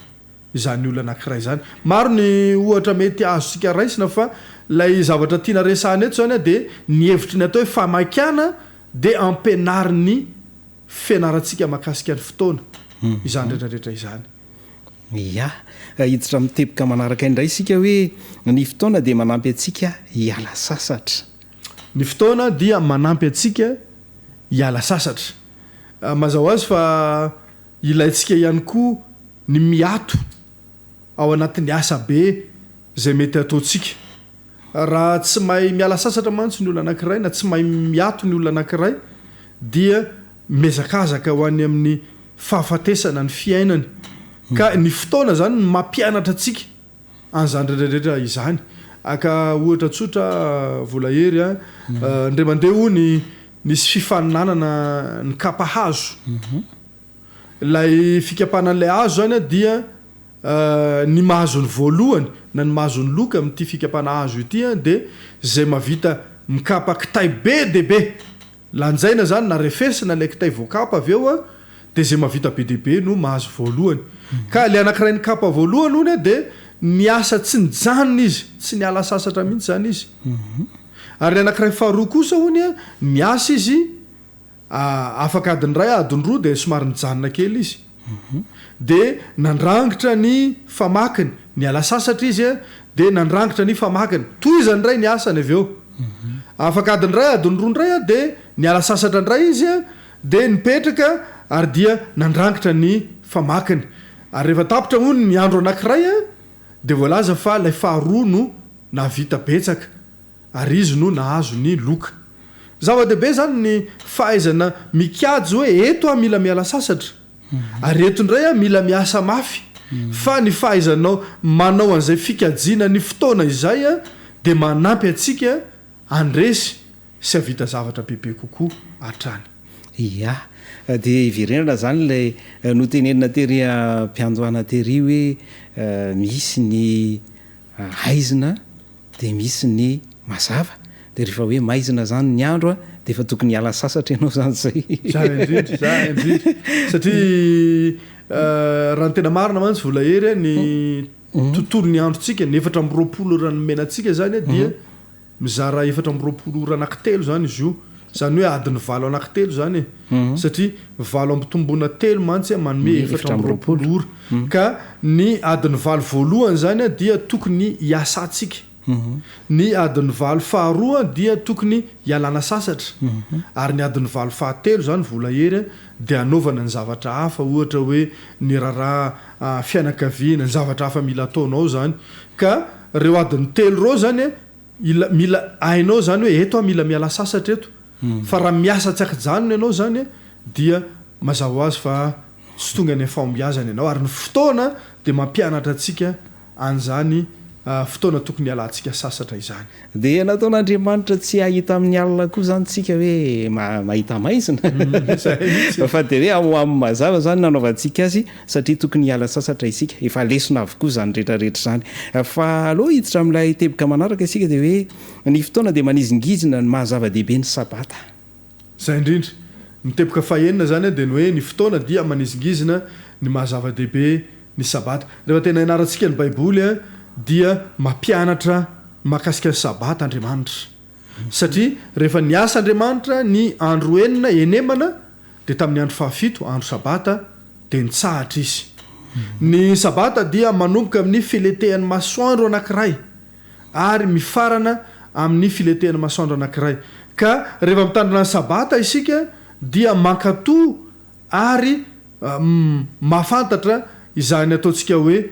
izany olona anankiray zany. Maro ny ohatra mety azosika raisina fa lay zavatra tiana resahana eto zany dia ny hevitry ny atao hoe fahamakiana dia ampianariny fianarantsika mahakasika ny fotoana izany rehetrarehetra izany. Ya hiditra amin'ny teboka manaraka indray isika hoe ny fotoana dia manampy antsika hiala sasatra. Ny fotoana dia manampy antsika hiala sasatra. Mazao azy fa ilaintsika ihany koa ny miato ao anatin'ny asa be zay mety ataontsika. Raha tsy mahay miala sasatra mantsy ny olona anankiray na tsy mahay miato ny olona anankiray dia mezakazaka ho any amin'ny fahafatesana ny fiainany. Ka ny fotoana zany mampianatra antsika an'izany rehetrarehetra izany. Aka ohatra tsotra volahery ndray mandeha hoy nisy fifaninanana ny kapa hazo. Lay fikapanan'ilay hazo zany dia ny mahazony voalohany na ny mahazony loka amin'ity fikapana hazo ity dia zay mavita mikapa kitay be dehibe. Lanjaina zany na refesina ilay kitay voakapa avy eo dia zay mavita be dehibe no mahazo voalohany. Ka ilay anankiray ny kapa voalohany hono dia niasa tsy nijanona izy, tsy niala sasatra mihitsy zany izy. Ary ilay anankiray faharoa kosa hono niasa izy afaka adiny 1 adiny 2 dia somary nijanona kely izy. Dia nandrangitra ny famakiny niala sasatra izy dia nandrangitra ny famakiny toy izany ray ny asany avy eo. Afaka adiny 1 adiny 2 ndray dia niala sasatra ndray izy dia nipetraka ary dia nandrangitra ny famakiny. Ary rehefa tapitra hono ny andro anankiray dia voalaza fa ilay faharoa no navita betsaka ary izy no nahazo ny loka. Zava-dehibe zany ny fahaizana mikajy hoe eto mila miala sasatra ary eto indray mila miasa mafy. Fa ny fahaizanao manao an'izay fikajiana ny fotoana izay dia manampy antsika andresy sy havita zavatra bebe kokoa hatrany. Ya dia iverenana zany ilay notenenina tery mpiandohana tery hoe misy ny aizina de misy ny mazava de rehefa hoe maizina zany ny andro a de efa tokony hiala sasatra ianao zany zay zaindrindra satria raha ny tena marina mantsy vola hery ny tontolo ny androtsika ny 4 ranomenatsika zany dia mizara 4 anankitelo zany izy io zany hoe adiny 8 anankitelo zany satria 8 ambitombona telo mantsy manome 4 ka ny adiny 8 voalohany zany dia tokony hiasatsika ny adiny 8 faharoa dia tokony hialana sasatra ary ny adiny 8 fahatelo zany vola hery dia anaovana ny zavatra hafa ohatra hoe ny raraha fianakaviana ny zavatra hafa mila ataonao zany ka reo adiny telo reo zany mila ainao zany hoe eto mila miala sasatra eto fa raha miasa tsy akijanony ianao zany dia mazava azy fa tsy tonga ny fahombiazana ianao ary ny fotoana dia mampianatra atsika an'izany fotoana tokony alantsika sasatra izany dia nataon'Andriamanitra tsy ahita amin'ny alina koa zany tsika hoe mahita maizina fa dia hoe amin'ny mazava zany nanaovantsika azy satria tokony hiala sasatra isika efa lesona avokoa zany rehetrarehetra zany fa aloha hiditra amin'ilay teboka manaraka isika dia hoe ny fotoana dia manizingizina ny mahazava-dehibe ny sabata zay indrindra miteboka fahenina zany dia ny hoe ny fotoana dia manizingizina ny mahazava-dehibe ny sabata rehefa tena ianarantsika ny baiboly dia mampianatra makasika ny sabata Andriamanitra satria rehefa niasa Andriamanitra ny andro enina enemana dia tamin'ny andro fahafito andro sabata dia nitsahatra izy ny sabata dia manomboka amin'ny filetehan'ny masoandro anankiray ary mifarana amin'ny filetehan'ny masoandro anankiray ka rehefa mitandrina ny sabata isika dia mankatoa ary mahafantatra izany ataontsika hoe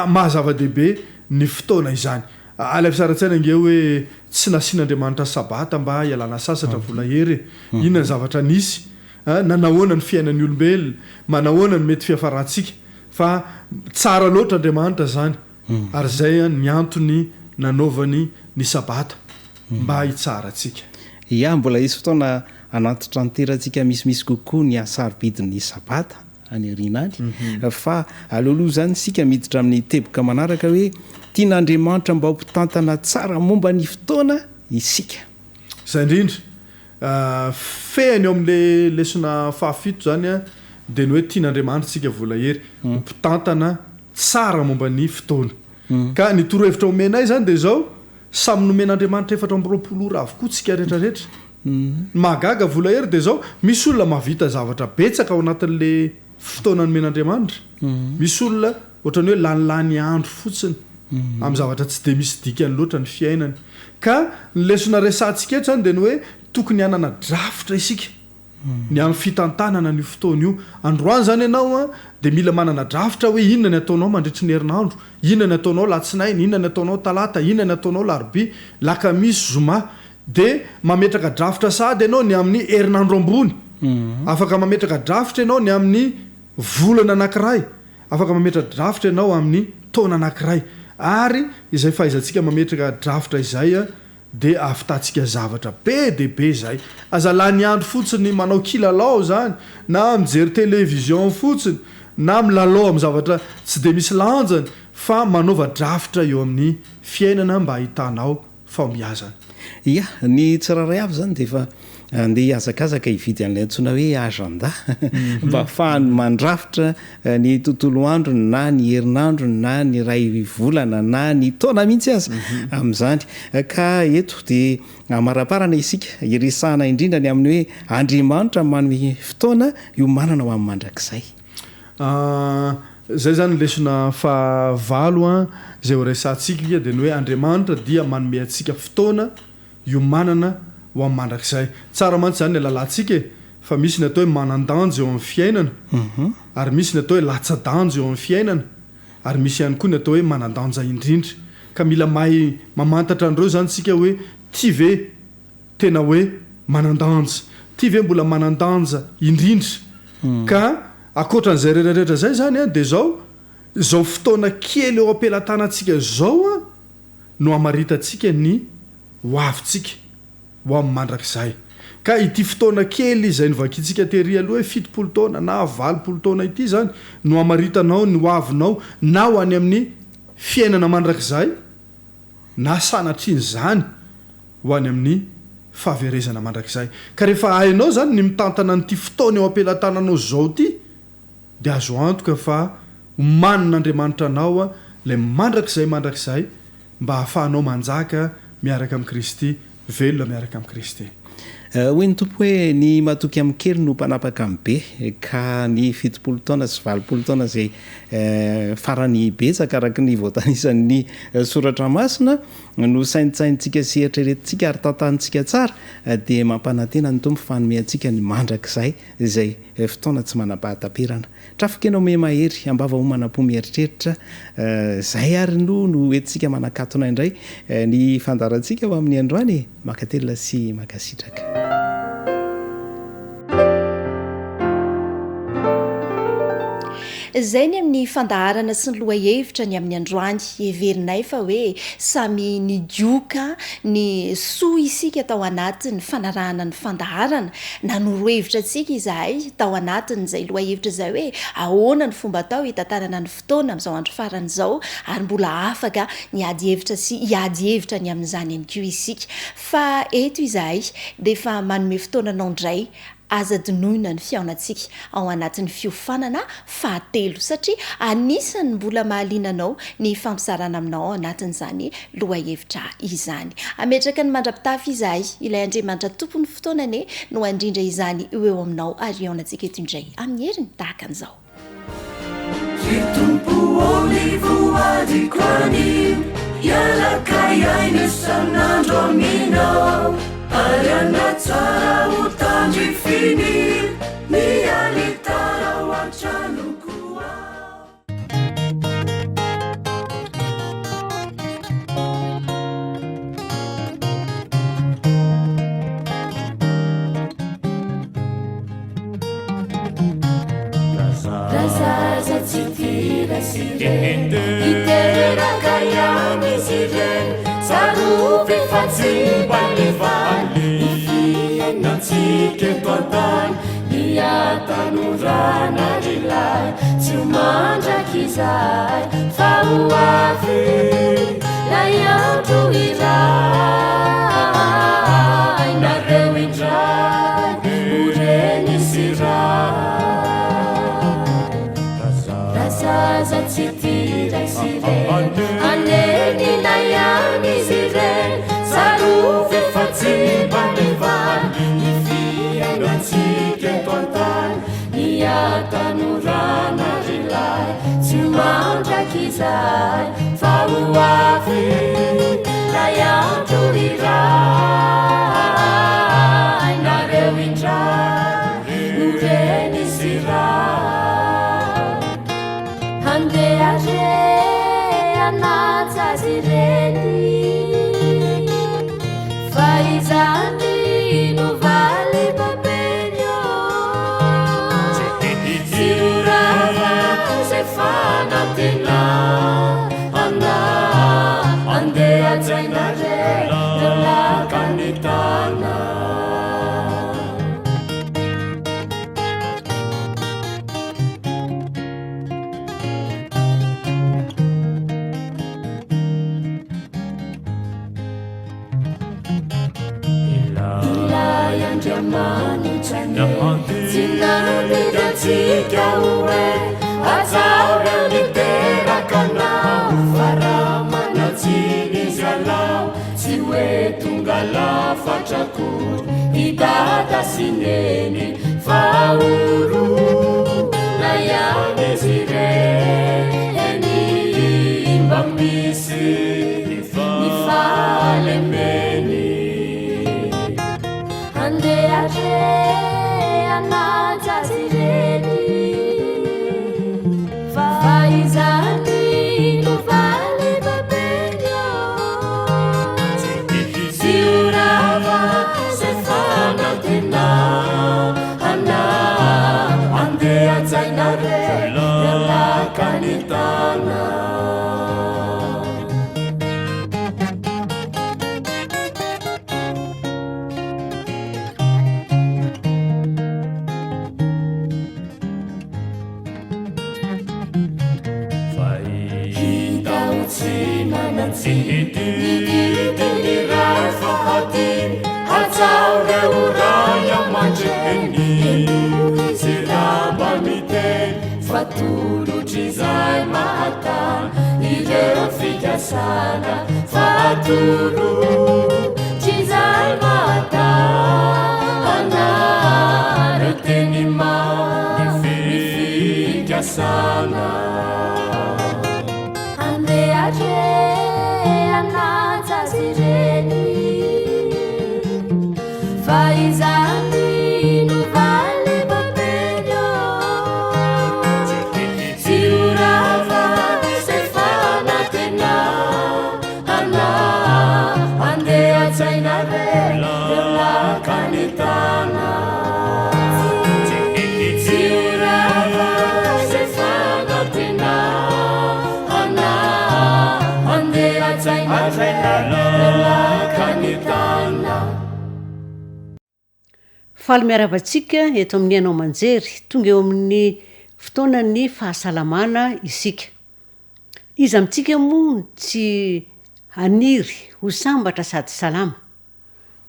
mahazava-dehibe ny fotoana izany alafisaratsana nge hoe tsy nasian'Andriamanitra sabata mba hialana sasatra vola hery inona ny zavatra nisy nanahoana ny fiainan'ny olombelona manahoana ny mety fiafarantsika fa tsara loatra Andriamanitra zany ary zay ny antony nanaovany ny sabata mba hitsara atsika mbola isy fotoana anatitra anterantsika misimisy kokoa ny asarobidin'ny sabata any arinany fa alohaloha zany sika miditra amin'ny teboka manaraka hoe tian'Andriamanitra mba hompitantana tsara momba ny fotoana isika zay indrindra fehany eo amin'le lesona fahafito zany dia ny hoe tian'Andriamanitra tsika vola hery hompitantana tsara momba ny fotoana ka ny torohevitra omenay zany dia zao samy nomen'Andriamanitra 4 ora avokoa tsika rehetrarehetra mahagaga vola hery dia zao misy olona mahavita zavatra betsaka ao anatin'le fotoana nomen'Andriamanitra misy olona ohatrany hoe lanilany andro fotsiny amin'ny zavatra tsy dia misy dikany loatra ny fiainany ka ny lesona resantsika eto zany dia ny hoe tokony hanana drafitra isika ny amin'ny fitantanana ny fotoana io androany zany ianao dia mila manana drafitra hoe inona ny ataonao mandritry ny herinandro inona ny ataonao latsinainy inona ny ataonao talata inona ny ataonao larobia lakamisy zoma dia mametraka drafitra sady ianao ny amin'ny herinandro ambony afaka mametraka drafitra ianao ny amin'ny volana anankiray afaka mametraka drafitra ianao amin'ny taona anankiray ary izay fahaizantsika mametraka drafitra izay dia afitantsika zavatra be dia be zay azalany andro fotsiny manao kilalao zany na mijery televizion fotsiny na milalao amin'ny zavatra tsy dia misy lanjany fa manaova drafitra eo amin'ny fiainana mba hitanao fahombiazana ny tsiraray avy zany dia efa andeha hiazakazaka hividy an'ilay antsoina hoe agenda mba ahafahany mandrafitra ny tontolo andro na ny herinandro na ny ray volana na ny taona mihitsy azy amin'izany ka eto dia amaraparana isika iresahana indrindra ny amin'ny hoe Andriamanitra manome fotoana io manana ho amin'ny mandrakizay zay zany lesona fahavalo zay ho resantsika dia ny hoe Andriamanitra dia manome atsika fotoana io manana ho amin'ny mandrakizay tsara mantsy zany ny alalantsika fa misy ny atao hoe manan-danjo eo amin'ny fiainana ary misy ny atao hoe latsa-danjo eo amin'ny fiainana ary misy ihany koa ny atao hoe manan-danja indrindra ka mila mahay mamantatra an'ireo zany tsika hoe ty ve tena hoe manan-danja ty ve mbola manan-danja indrindra ka akoatran'izay rehetrarehetra zay zany dia zao fotoana kely eo ampelantanantsika zao no amaritantsika ny hoavintsika ho amin'ny mandrakizay ka ity fotoana kely izay novakiantsika tery aloha hoe 70 taona na 80 taona ity zany no amaritanao ny hoavinao na ho any amin'ny fiainana mandrakizay na sanatriny zany ho any amin'ny fahaverezana mandrakizay ka rehefa hainao zany ny mitantana nyity fotoana eo ampelantananao zao ty de azo antoka fa manin'andriamanitra anao a lay mandrakizay mba hahafahanao manjaka miaraka amin'i Kristy velona miaraka amin'i Kristy. Hoy ny tompo hoe ny matoky amin'ny kely no mpanapaka amin'ny be ka ny 70 taona sy 80 taona zay farany betsaka araky ny voatanisan'ny soratra masina no saintsaintsika sy eritreretintsika ary tantanitsika tsara dia mampanantena ny tompo fanome antsika ny mandrakizay izay fotoana tsy manam-pahatapirana trafikenao me mahery ambava ho manam-po mieritreritra zay ary no entsika manakatona indray ny fandarantsika ho amin'ny androany makatelona sy makasitraka. Zay ny amin'ny fandaharana sy ny loha hevitra ny amin'ny androany heverinay fa hoe samy ny dioka ny soa isika tao anatiny fanarahana ny fandaharana na norohevitra antsika izahay tao anatiny zay loha hevitra zay hoe ahoana ny fomba atao hitantarana ny fotoana amin'izao andro farany zao ary mbola afaka ny ady hevitra sy hiady hevitra ny amin'izany ihany koa isika fa eto izahay dia efa manome fotoananao indray aza dinoina ny fiaonantsika ao anatin'ny fiofanana fahatelo satria anisany mbola mahalinanao ny fampisarana aminao ao anatin'izany loha hevitra izany. Ametraka ny mandrapitafy izahay ilay Andriamanitra tompony fotoanane no andrindra izany eo aminao ary aonantsika eto indray amin'ny heriny tahaka an'izao. Ariana tsara utandifini mialitara wachanukua Razaza tsitira siren Itera kayami siren Sarupi fatsimbalevaly Natsike toantany niatanurana rilay Tsy mandrakizay fa hoavy Lay andro iray Nareo indray oreny siray Razaza tsitira siren Aneny layani siren Sarufi fatsimbalevaly Natsike toantany niatanurana rilay Tsy mandrakizay fa hoavy Lay andro iray Nareo indray oreny siray Handeha re anaja sireny Fa izany no vale papelho Ziurava se fanatena Anda Andeha zainare Nella canitana Zinandidatsika hoe Azaureo niterakanao Faramanatsiny izy alao Tsy hoe tonga lafatrakory Hidada sy neny fa oro Na ihany izy reny mba misy ny fahalemeny Andeha re anaja sireny Fa izany no vale babelho Ziurava se fanatena Ana andeha zainare Nella canitana Fatulutrizai mata ireo fikasana fatulutrizai mata anaretenima fikasana andeatre anazazireni faizani nuvale babelho siurava sefana tena ana andea tsainare la kanitana siurava sefana tena ana andea tsainare la kanitana. Faly miaravantsika eto amin'ny anao manjery tonga eo amin'ny fotoana ny fahasalamana isika. Izy amintsika moa tsy haniry ho sambatra sady salama.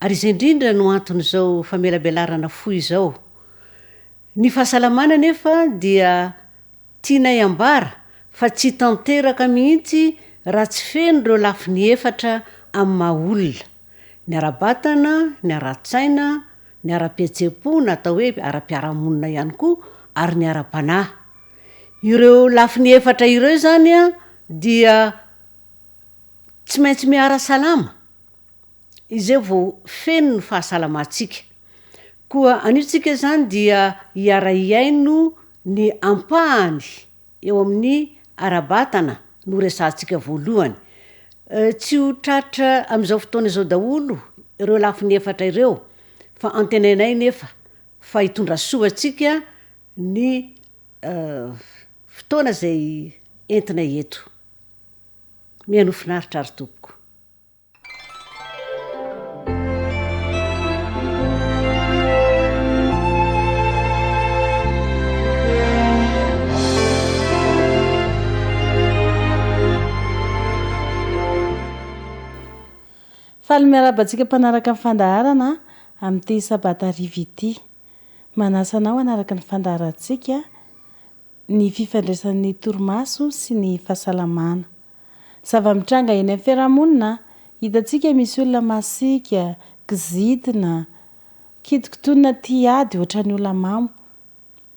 Ary izy indrindra no anton'izao famelabelarana foy izao. Ny fahasalamana nefa dia tianay ambara fa tsy tanteraka mihitsy raha tsy feno ireo lafiny efatra amin'ny maha-olona. Ny ara-batana, ny ara-tsaina, ny ara-pihetsepo na atao hoe ara-piaramonina ihany koa ary ny ara-panahy. Ireo lafiny efatra ireo zany a dia tsy maintsy miara salama. Izay vao feno ny fahasalamantsika. Koa anitsika zany dia hiara-iaino ny ampahany eo amin'ny ara-batana no resantsika voalohany. Tsy ho tratra amin'izao fotoana izao daholo ireo lafiny efatra ireo fa antenainay nefa fa hitondra soa antsika ny fotoana izay entina eto. Miano finaritra ary tompoko. Faly miarabantsika mpanaraka ny fandaharana amin'ity sabata hariva ity. Manasa anao anaraka ny fandaharantsika ny fifandraisan'ny torimaso sy ny fahasalamana. Zava-mitranga eny amin'ny fiarahamonina hitantsika misy olona masika, kizitina, kitokitona tiady ohatran'ny olona mamo.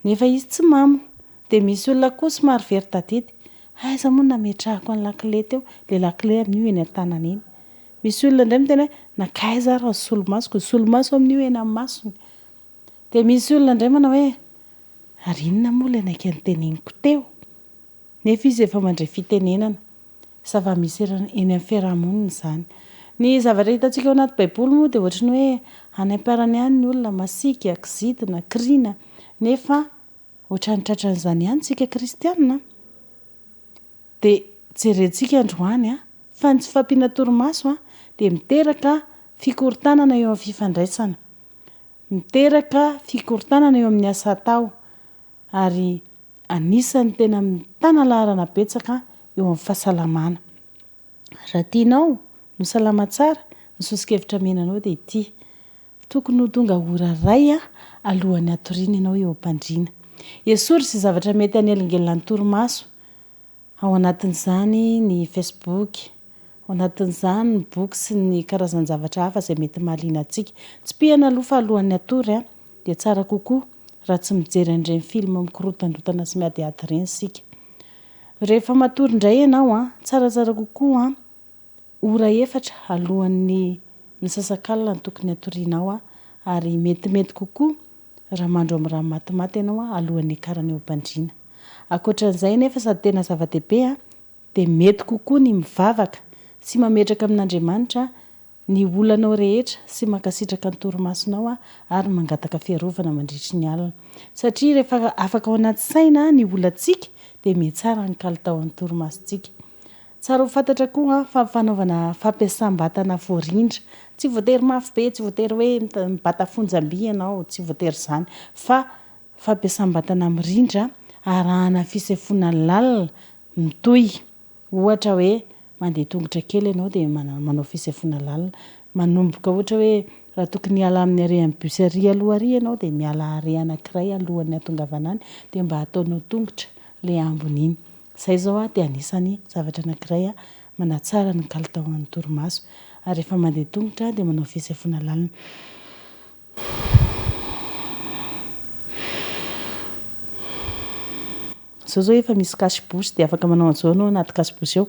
Nefa izy tsy mamo. Dia misy olona koa somary very tadidy. Aiza moa nametrahako ny lakile teo, le lakile amin'io eny an-tanana eny. Misy olona indray miteny hoe nakaiza raha solomasoko, solomaso amin'io eny amin'ny masony. Dia misy olona indray manao hoe ary inona moa ilay naika niteneniko teo. Nefa izy efa mandray fitenenana. Zava-misy eny amin'ny fiarahamonina izany. Ny zavatra hitantsika ao anaty baiboly moa dia ohatrany hoe anam-parany ihany ny olona masika, kizitina, kiriana. Nefa ohatrany tratran'izany ihany tsika kristianina. Dia jerentsika androany fa ny tsy fampiana torimaso dia miteraka fikorontanana eo amin'ny fifandraisana. Miteraka fikorontanana eo amin'ny asa atao. Ary anisany tena mitana laharana betsaka eo amin'ny fahasalamana. Raha tianao no salama tsara, ny sosokevitra menanao dia ity. Tokony ho tonga ora ray alohan'ny hatoriana ianao eo am-pandriana. Esory sy zavatra mety hanelingelina ny torimaso. Ao anatin'izany ny Facebook, ao anatin'izany ny boky sy ny karazan zavatra hafa izay mety mahaliana antsika. Tsy pihana aloha fa alohan'ny hatory dia tsara kokoa raha tsy mijery an'ireny film mikorontandrotana sy miadiady ireny isika. Rehefa matory indray ianao tsaratsara kokoa ora efatra alohan'ny misasakalina ny tokony hatorianao ary metimety kokoa raha mandro amin'ny raha matimaty ianao alohan'ny hikarana eo am-pandriana. Ankoatran'izay nefa sady tena zava-dehibe dia mety kokoa ny mivavaka sy mametraka amin'Andriamanitra ny olanao rehetra sy mankasitraka ny torimasonao ary mangataka fiarovana mandritry ny alina. Satria rehefa afaka ao anaty saina ny olantsika dia metsara ny kalitaon'ny torimasontsika. Tsara ho fantatra koa fa fanaovana fampiasam-batana voarindra. Tsy voatery mafy be, tsy voatery hoe mibata fonjam-by ianao, tsy voatery izany. Fa fampiasam-batana mirindra arahana fisefoana lalina mitohy. Ohatra hoe mandeha tongotra kely ianao dia manao fisaifona lalina manomboka ohatra hoe raha tokony hiala amin'ny are amin'ny bus ary aloha ary ianao dia miala are anankiray alohan'ny atongavana any dia mba ataonao tongotra le ambony iny. Izay zao a dia anisany zavatra anankiray a manatsara ny kalitaon'ny torimaso ary rehefa mandeha tongotra dia manao fisaifona lalina. Zao efa misy kasibosy dia afaka manao an'izao anao anaty kasibosy eo.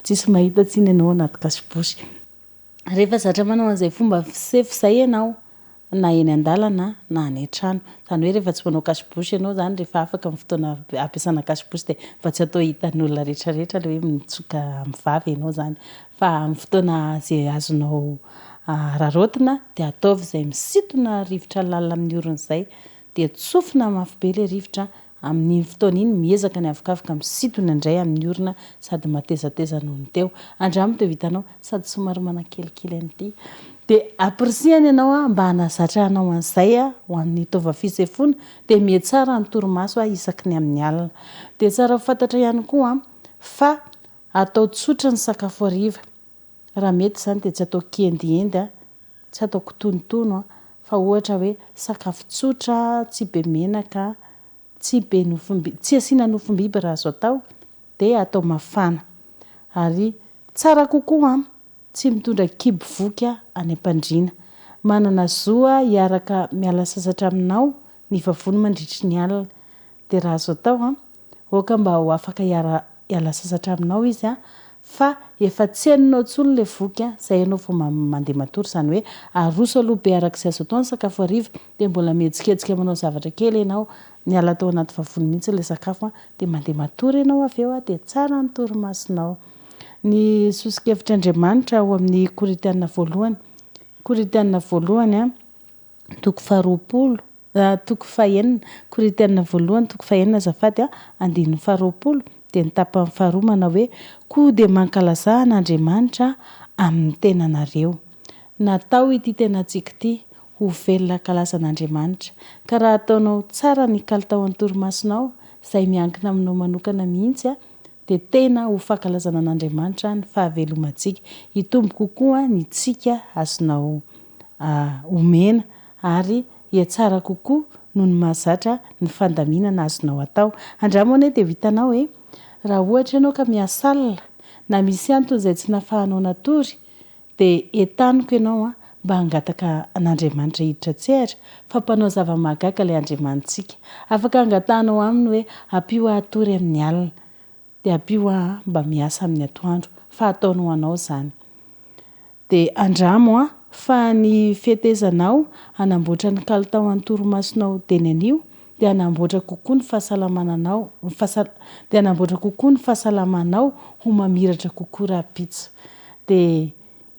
Tsisy mahita tsiny ianao anaty kasibosy. Rehefa zatra manao an'izay fomba sefo izay ianao na eny an-dalana na any an-trano, izany hoe rehefa tsy manao kasibosy ianao zany rehefa afaka amin'ny fotoana ampiasana kasibosy dia mba tsy atao hitan'ny olona rehetrarehetra le hoe mitsoka mivavy ianao zany, fa amin'ny fotoana izay azonao raraotina dia ataovy izay misintona rivotra lalina amin'ny orona izay dia tsofina mafy be ilay rivotra amin'ny fotoana iny miezaka ny avokafoka misintona indray amin'ny orona sady matezateza noho ny teo. Andramo teo vitanao sady somary manakelikely an'ity. Dia apirisihany ianao mba hanazatra anao an'izay ho an'ny taova fisaifona dia mihatsara ny torimaso isaky ny amin'ny alina. Dia tsara ho fantatra ihany koa fa atao tsotra ny sakafo hariva. Raha mety izany dia tsy atao kendiendy tsy atao kotonotono fa ohatra hoe sakafo tsotra, tsy be menaka, tsy be tsy asiana nofombiby raha azo atao dia atao mafana. Ary tsara kokoa tsy mitondra kibo voky any am-pandriana. Manana zo hiaraka miala sasatra aminao ny vavony mandritry ny alina. Dia raha azo atao oka mba ho afaka hiala sasatra aminao izy fa efa tsy haninao tsony le voky izay ianao vao mandeha matory, izany hoe aroso aloha be arak'izay azo atao ny sakafo hariva dia mbola mihetsiketsiky manao zavatra kely ianao miala tao anaty vavony mihitsy le sakafo dia mandeha matory ianao avy eo dia tsara ny torimasonao. Ny sosokevitran'Andriamanitra ao amin'ny Korintana voalohany, Korintana voalohany toko 20, toko 1, Korintana voalohany toko 1 azafady andininy 20 dia ny tapany 2 manao hoe koa dia mankalaza an'Andriamanitra amin'ny tenanareo. Natao ity tenantsika ity ho velona kalazan'Andriamanitra ka raha ataonao tsara ny kalitaon'ny torimasonao izay miankina aminao manokana mihitsy dia tena ho fankalazana an'Andriamanitra ny fahavelomantsika. Hitombo kokoa ny tsika azonao omena ary hiatsara kokoa noho ny mahazatra ny fandaminana azonao atao. Andramo ane dia vitanao hoe raha ohatra ianao ka miasa alina na misy antony izay tsy nafahanao natory dia entaniko ianao mba hangataka an'Andriamanitra hiditra tsehatra fa mpanao zava-mahagaga ilay Andriamanitsika. Afaka hangatanao aminy hoe ampio atory amin'ny alina dia ampio mba miasa amin'ny atoandro fa ataonao anao izany. Dia andramo fa ny fihetezanao hanamboatra ny kalitaon'ny torimasonao teny anio dia hanamboatra kokoa ny fahasalamananao, dia hanamboatra kokoa ny fahasalamanao ho mamiratra kokoa raha-pitso. Dia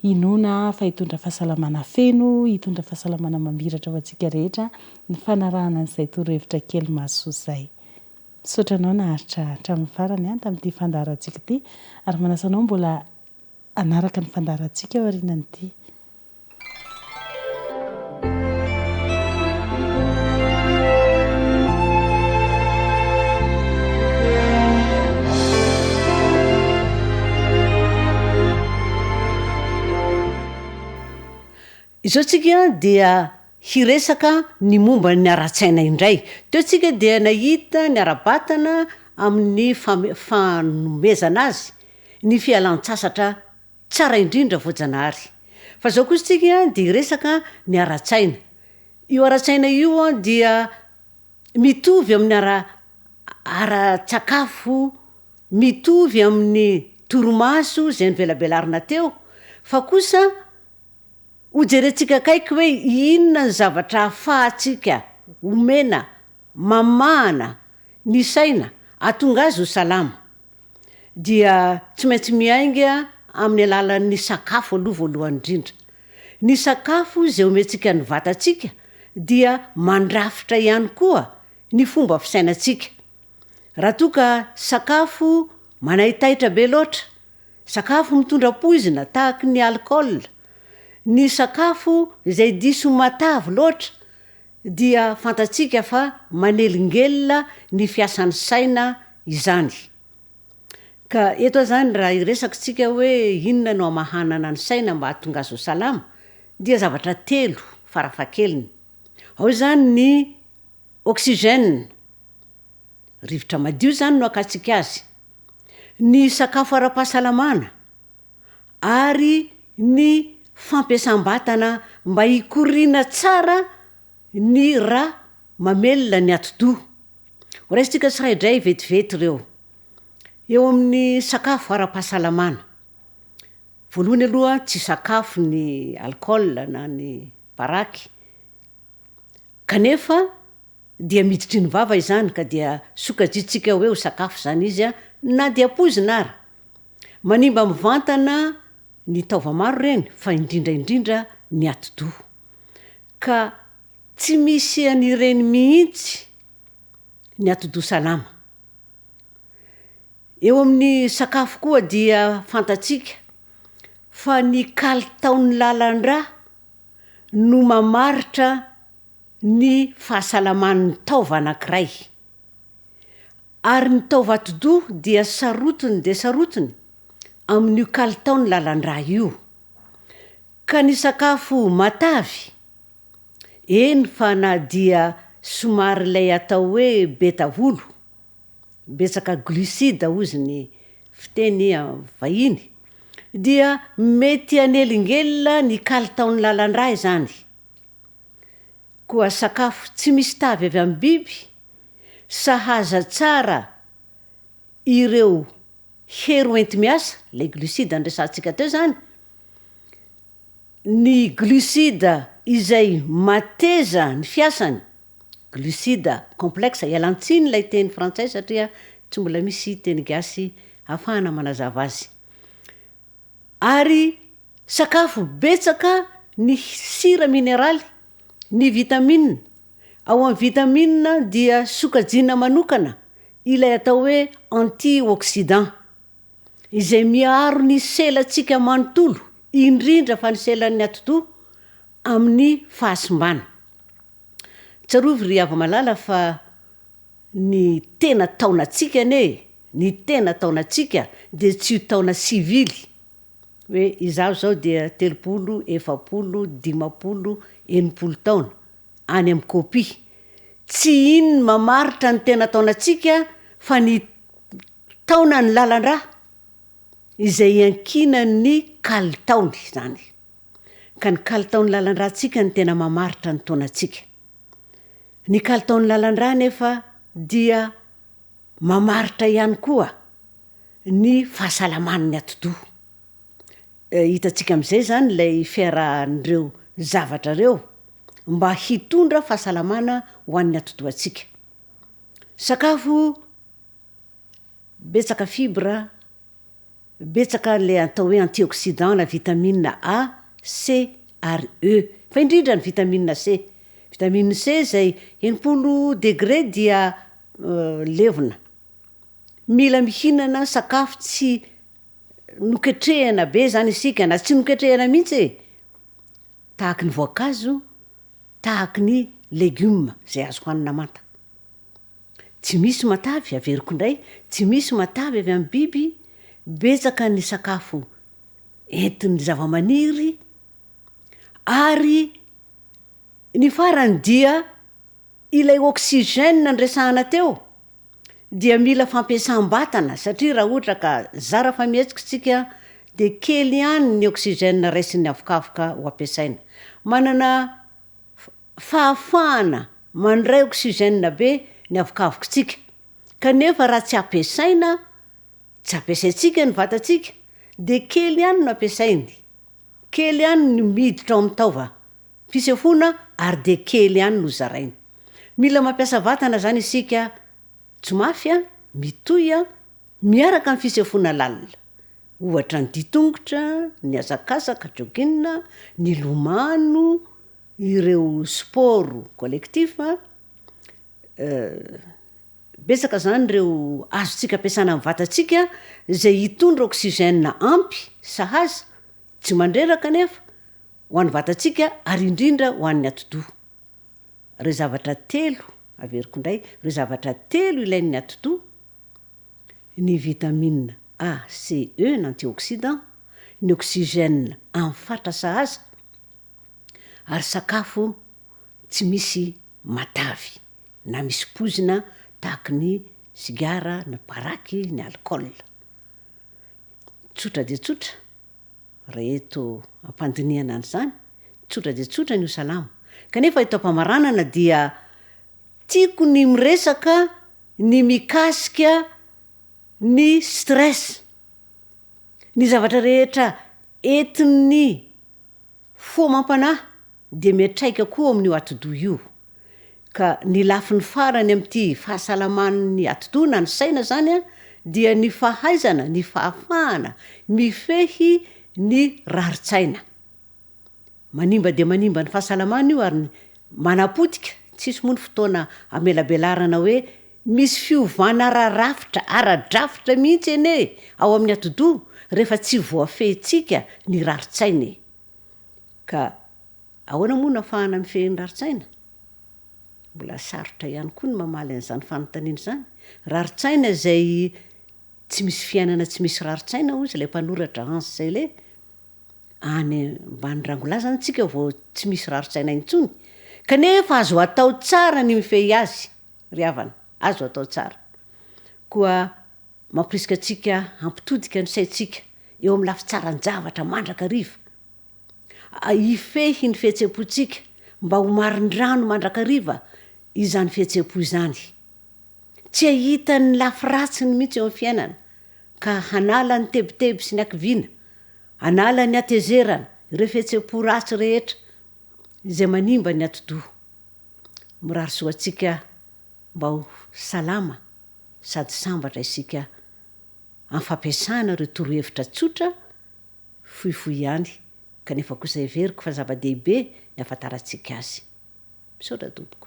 inona fa hitondra fahasalamana feno, hitondra fahasalamana mamiratra ho antsika rehetra ny fanarahana an'izay torohevitra kely mahasoa izay. Misaotra anao naharitra hatramin'ny farany tamin'ity fandaharantsika ity ary manasa anao mbola hanaraka ny fandaharantsika ao aorianan'ity. Izao tsika dia hiresaka ny momba ny ara-tsaina indray. Teo tsika dia nahita ny ara-batana amin'ny fanomezana azy ny fialan-tsasatra tsara indrindra voajanahary. Fa zao kosa tsika dia hiresaka ny ara-tsaina. Io ara-tsaina io dia mitovy amin'ny ara-tsakafo, mitovy amin'ny torimaso izay nivelabelarina teo, fa kosa hojerentsika kaiky hoe inona ny zavatra ahafahantsika omena, mamahana ny saina, ahatonga azy ho salama. Dia tsy maintsy miainga amin'ny alalan'ny sakafo aloha voalohany indrindra. Ny sakafo izay omentsika ny vatantsika dia mandrafitra ihany koa ny fomba fisainantsika. Raha toa ka sakafo manahitaitra be loatra, sakafo mitondra poizina tahaka ny alcool, ny sakafo izay diso matavy loatra dia fantatsika fa manelingelona ny fiasan'ny saina izany. Ka eto zany raha iresakitsika hoe inona no amahanana ny saina mba hahatonga azy ho salama dia zavatra telo farafakeliny. Ao zany ny oxygène, rivotra madio zany no akatsika azy, ny sakafo ara-pahasalamana ary ny fampiasam-batana mba hikoriana tsara ny ra mamelona ny atidoha. Horaisitsika tsiraidray vetivety reo. Eo amin'ny sakafo ara-pahasalamana. Voalohany aloha tsy sakafo ny alcool na ny baraky. Kanefa dia miditry ny vava izany ka dia sokajitsika hoe ho sakafo zany izy na dia pozina ary. Manimba mivantana ny taova-maro reny fa indrindraindrindra ny atidoha. Ka tsy misy an'ireny mihitsy ny atidoha salama. Eo amin'ny sakafo koa dia fantatsika fa ny kalitaon'ny lalan-drà no mamaritra ny fahasalaman'ny taova anankiray. Ary ny taova atidoha dia sarotiny de sarotiny amin'io kalitaon'ny lalan-drà io. Ka ny sakafo matavy, eny fa na dia somary ilay atao hoe beta-volo, betsaka glucide ozy ny fiteny vahiny, dia mety anelingelona ny kalitaon'ny lalan-drà izany. Koa sakafo tsy misy tavy avy amin'ny biby, sahaza tsara ireo hery hoenty miasa, le glucide andresantsika teo zany. Ny glucide izay mateza ny fiasany, glucide complexe, ialantsiny lay teny frantsay satria tsy mbola misy teny gasy ahafahana manazava azy. Ary sakafo betsaka ny sira mineraly, ny vitamine. Ao amin'ny vitamine dia sokajiana manokana ilay atao hoe antioxydant, izay miaro ny selantsika manontolo, indrindra fa ny selan'ny atidoha amin'ny fahasimbana. Tsarovy ry hava-malala fa ny tena taonantsika ny tena taonantsika dia tsy ho taona sivily. Hoe izaho zao dia 30, 40, 50, 80 taona any amin'ny kopy. Tsy iny mamaritra ny tena taonantsika fa ny taona ny lalan-drà izay ankinany kalitaony zany. Ka ny kalitaon'ny lalan-dràtsika ny tena mamaritra ny taonantsika. Ny kalitaon'ny lalan-drà nefa dia mamaritra ihany koa ny fahasalaman'ny atidoha. Hitantsika amin'izay zany ilay fiarahan'ireo zavatra reo mba hitondra fahasalamana ho an'ny atidohantsika. Sakafo betsaka fibra, betsaka le atao hoe antioxydant na vitamine A, C ary E. Fa indrindra ny vitamine C. Vitamine C zay 80 degré dia levona. Mila mihinana sakafo tsy noketrehana be zany isika, na tsy noketrehana mihitsy tahaka ny voankazo, tahaka ny légumes zay azo hohanina manta. Tsy misy matavy, averiko indray, tsy misy matavy avy amin'ny biby, betsaka ny sakafo entin'ny zava-maniry, ary ny farany dia ilay oxygène andresahana teo dia mila fampiasam-batana satria raha ohatra ka zara fa mihetsika tsika dia kely ihany ny oxygène raisin'ny avokafoka ho ampiasaina. Manana fahafahana mandray oxygène be ny avokafokatsika. Kanefa raha tsy ampiasaina, tsy ampiasaintsika ny vatantsika, dia kely ihany no ampiasainy. Kely ihany no miditra ao amin'ny taova fisefoana ary dia kely ihany no zarainy. Mila mampiasa vatana zany isika tsy mafy, mitohy, miaraka amin'ny fisefoana lalina. Ohatra ny ditongotra, ny azakazaka, jogging, ny lomano, ireo sport collectif, betsaka zany ireo azontsika ampiasana amin'ny vatantsika zay hitondra oxygène ampy sahaza, tsy mandreraka nefa ho an'ny vatantsika ary indrindra ho an'ny atidoha. reo zavatra telo averiko indray reo zavatra telo ilain'ny atodo ny vitamine A, C, E n'antioxydant, ny oxygène amin'ny fatrasa azy ary sakafo tsy misy matavy na misy pozina tahaky ny sigara, ny paraky, ny alcool. Tsotra de tsotra reheto ampandiniana an'izany, tsotra de tsotra ny salama. Kanefa eto am-pamaranana dia tiako ny miresaka ny mikasika ny stress, ny zavatra rehetra entin'ny fo mampanahy de miatraika koa amin'io atodo io. Ka ny lafin'ny farany amin'ity fahasalaman'ny atodo na ny saina zany a dia ny fahaizana, ny fahafahana mifehy ny raritsaina. Manimba de manimba ny fahasalamana io ary manapotika, tsisy moa ny fotoana amelabelarana hoe misy fiovana ara-drafitra mihitsy ene ao amin'ny atodo rehefa tsy voafehitsika ny raritsaina. Ka ahoana moa nafahana mifehy ny raritsaina? Mbola sarotra ihany koa ny mamaly an'izany fanontaniana izany. Raritsaina zay tsy misy fiainana, tsy misy raritsaina hoy zay ilay mpanoratra Hans zay le any mbany rangolazana tsika vao tsy misy raritsaina intsony. Kanefa azo atao tsara ny mifehy azy, ry havana, azo atao tsara. Koa mampirisika antsika hampitodika ny saitsika eo amin'ny lafitsaran-javatra mandrakariva. Ifehy ny fihetsem-pontsika mba ho marin-drano mandrakariva izany fihetsem-po izany. Tsy ahita ny lafiratsiny mihitsy eo amin'ny fiainana, ka hanala ny tebiteby sy ny akiviana, hanala ny atezerana, ireo fihetsem-po ratsy rehetra izay manimba ny atodo. Mirary soa antsika mba ho salama sady sambatra isika amin'ny fampiasana ireo torohevitra tsotra fohifohy ihany. Kanefa kosa everiko fa zava-dehibe ny afantarantsika azy. Misaotra tompoko.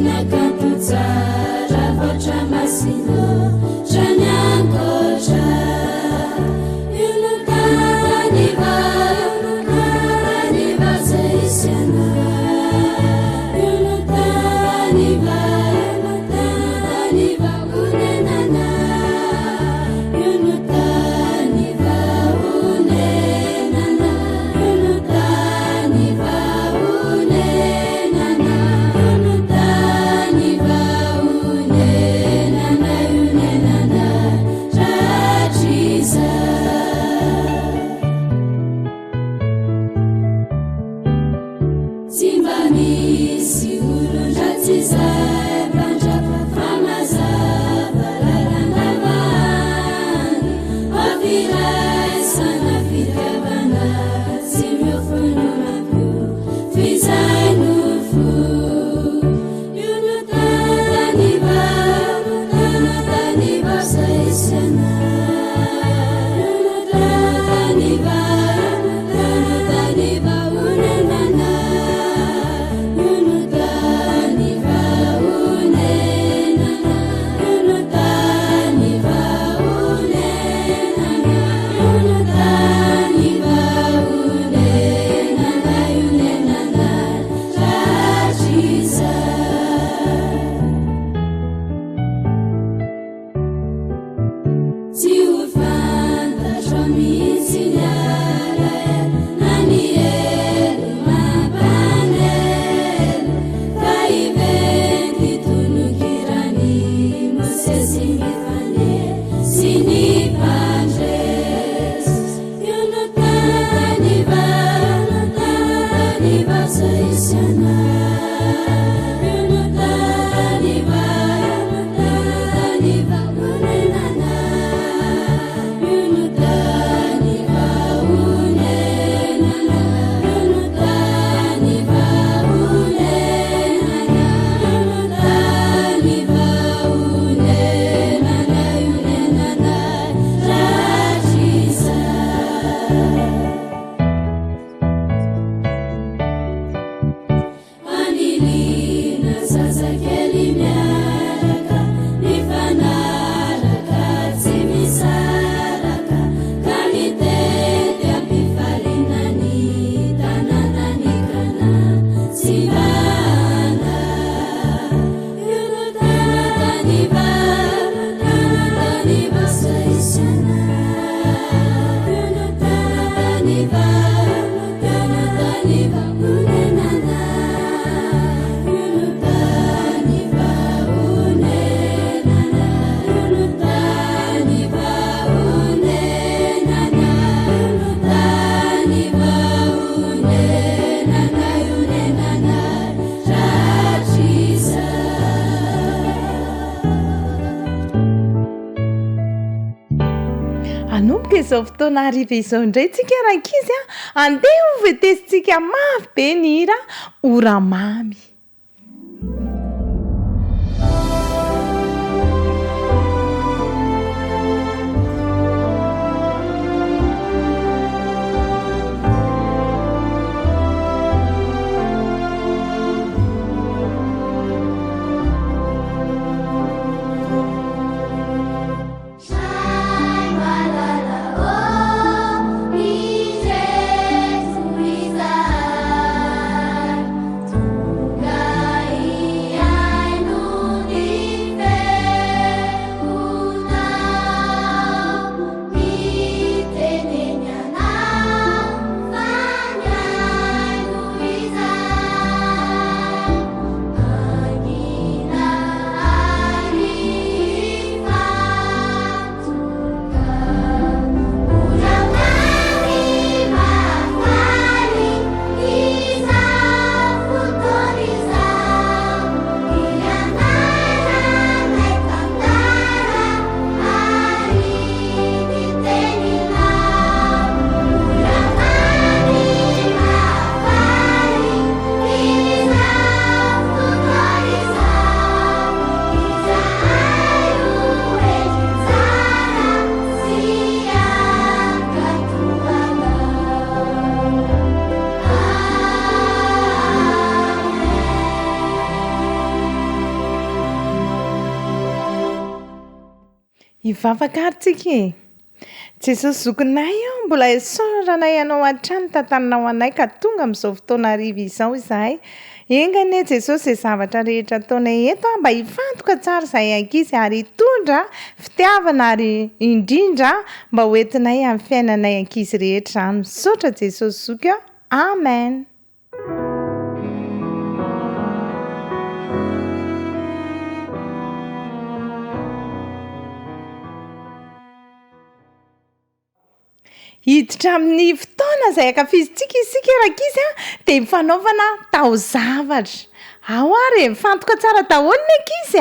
Na manomboka izao fotoana hariva izao indray tsika rankizy andeha hovetesitsika mafy be ny hira oramamy. Ivavakaritsika e Jesosy zokinay ao mbola esoranay anao an-trano tantaninao anay ka tonga amin'izao fotoana hariva izao izahay. Engany e Jesosy izay zavatra rehetra ataonay eto mba hifantoka tsara izahay ankizy ary hitondra fitiavana ary indrindra mba hoentinay amin'ny fiainanay ankizy rehetra izany. Misaotra Jesosy zoky ao. Amen. Hiditra amin'ny fotoana izay akafizintsika isika rankizy dia mifanaovana taozavatra. Ao ary mifantoka tsara daholo ny ankizy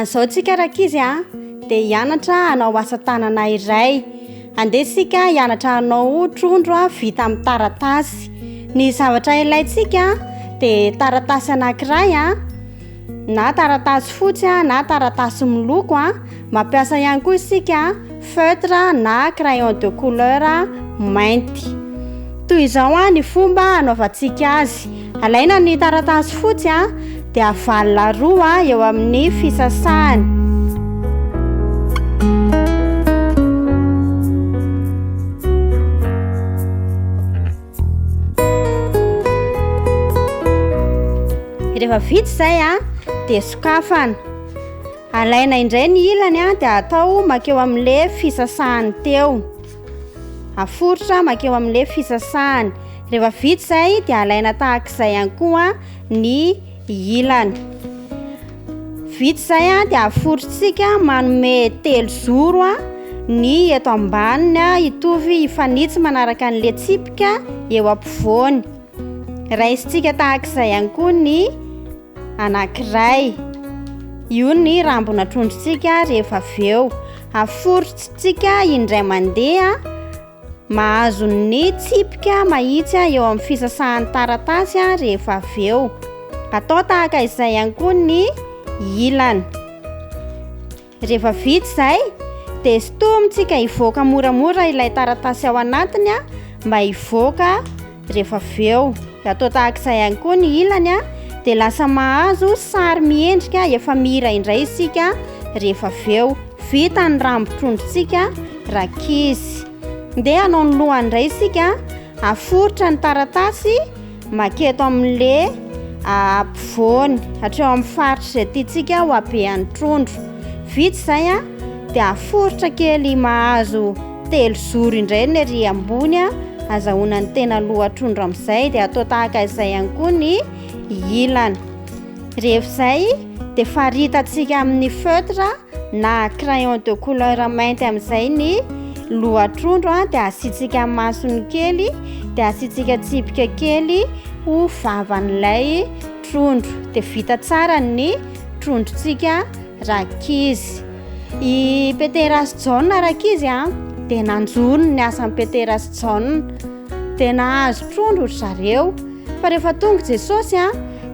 Zao tsika rankizy dia hianatra hanao asa tanana iray. Andesika hianatra hanao trondro vita amin'ny taratasy. Ny zavatra ilaitsika dia taratasy anankiray na taratasy fotsy na taratasy miloko mampiasa ihany koa isika feutre na crayon de couleur mainty. Toy izao ny fomba anaovantsika azy. Alaina ny taratasy fotsy dia avalona roa eo amin'ny fisasahany. Rehefa vita izay dia sokafana. Alaina indray ny ilany dia atao makeo amin'ilay fisasahany teo. Aforotra makeo amin'ilay fisasahany. Rehefa vita izay dia alaina tahaka izay ihany koa ny ilany. Vita izay dia aforotsika manome 3 zoro ny eto ambaniny hitovy hifanitsy manaraka an'ilay tsipika eo ampovoany. Raisitsika tahaka izay ihany koa ny anankiray. Io ny rambona trondrotsika rehefa avy eo. Aforotsika indray mandeha mahazo ny tsipika mahitsy eo amin'ny fisasahany taratasy rehefa avy eo. Atao tahaka izay ihany koa ny ilany. Rehefa vita izay dia sotomitsika hivoaka moramora ilay taratasy ao anatiny mba hivoaka rehefa avy eo. Atao tahaka izay ihany koa ny ilany dia lasa mahazo sary miendrika efamira indray isika rehefa avy eo. Vita ny rambo-trondrotsika rankizy. Dia hanao ny lohany indray isika aforotra ny taratasy maketo amin'ilay ampovoany hatreo amin'ny faritra izay tiantsika ho habehan'ny trondro. Vita izay dia aforotra kely mahazo 3 zoro indray ny ery ambony azahoana ny tena lohan-trondro amin'izay. Dia atao tahaka izay ihany koa ny ilany. Rehefa izay dia faritatsika amin'ny feutre na crayon de couleur mainty amin'izay ny lohatrondro dia asiantsika masony kely dia asiantsika tsipika kely ho vavan'ilay trondro dia vita tsara ny trondrontsika rakizy. I peterasy jaune rakizy dia nanjono ny asan'ny peterasy jaune dia nahazo trondro zareo fa rehefa tonga Jesosy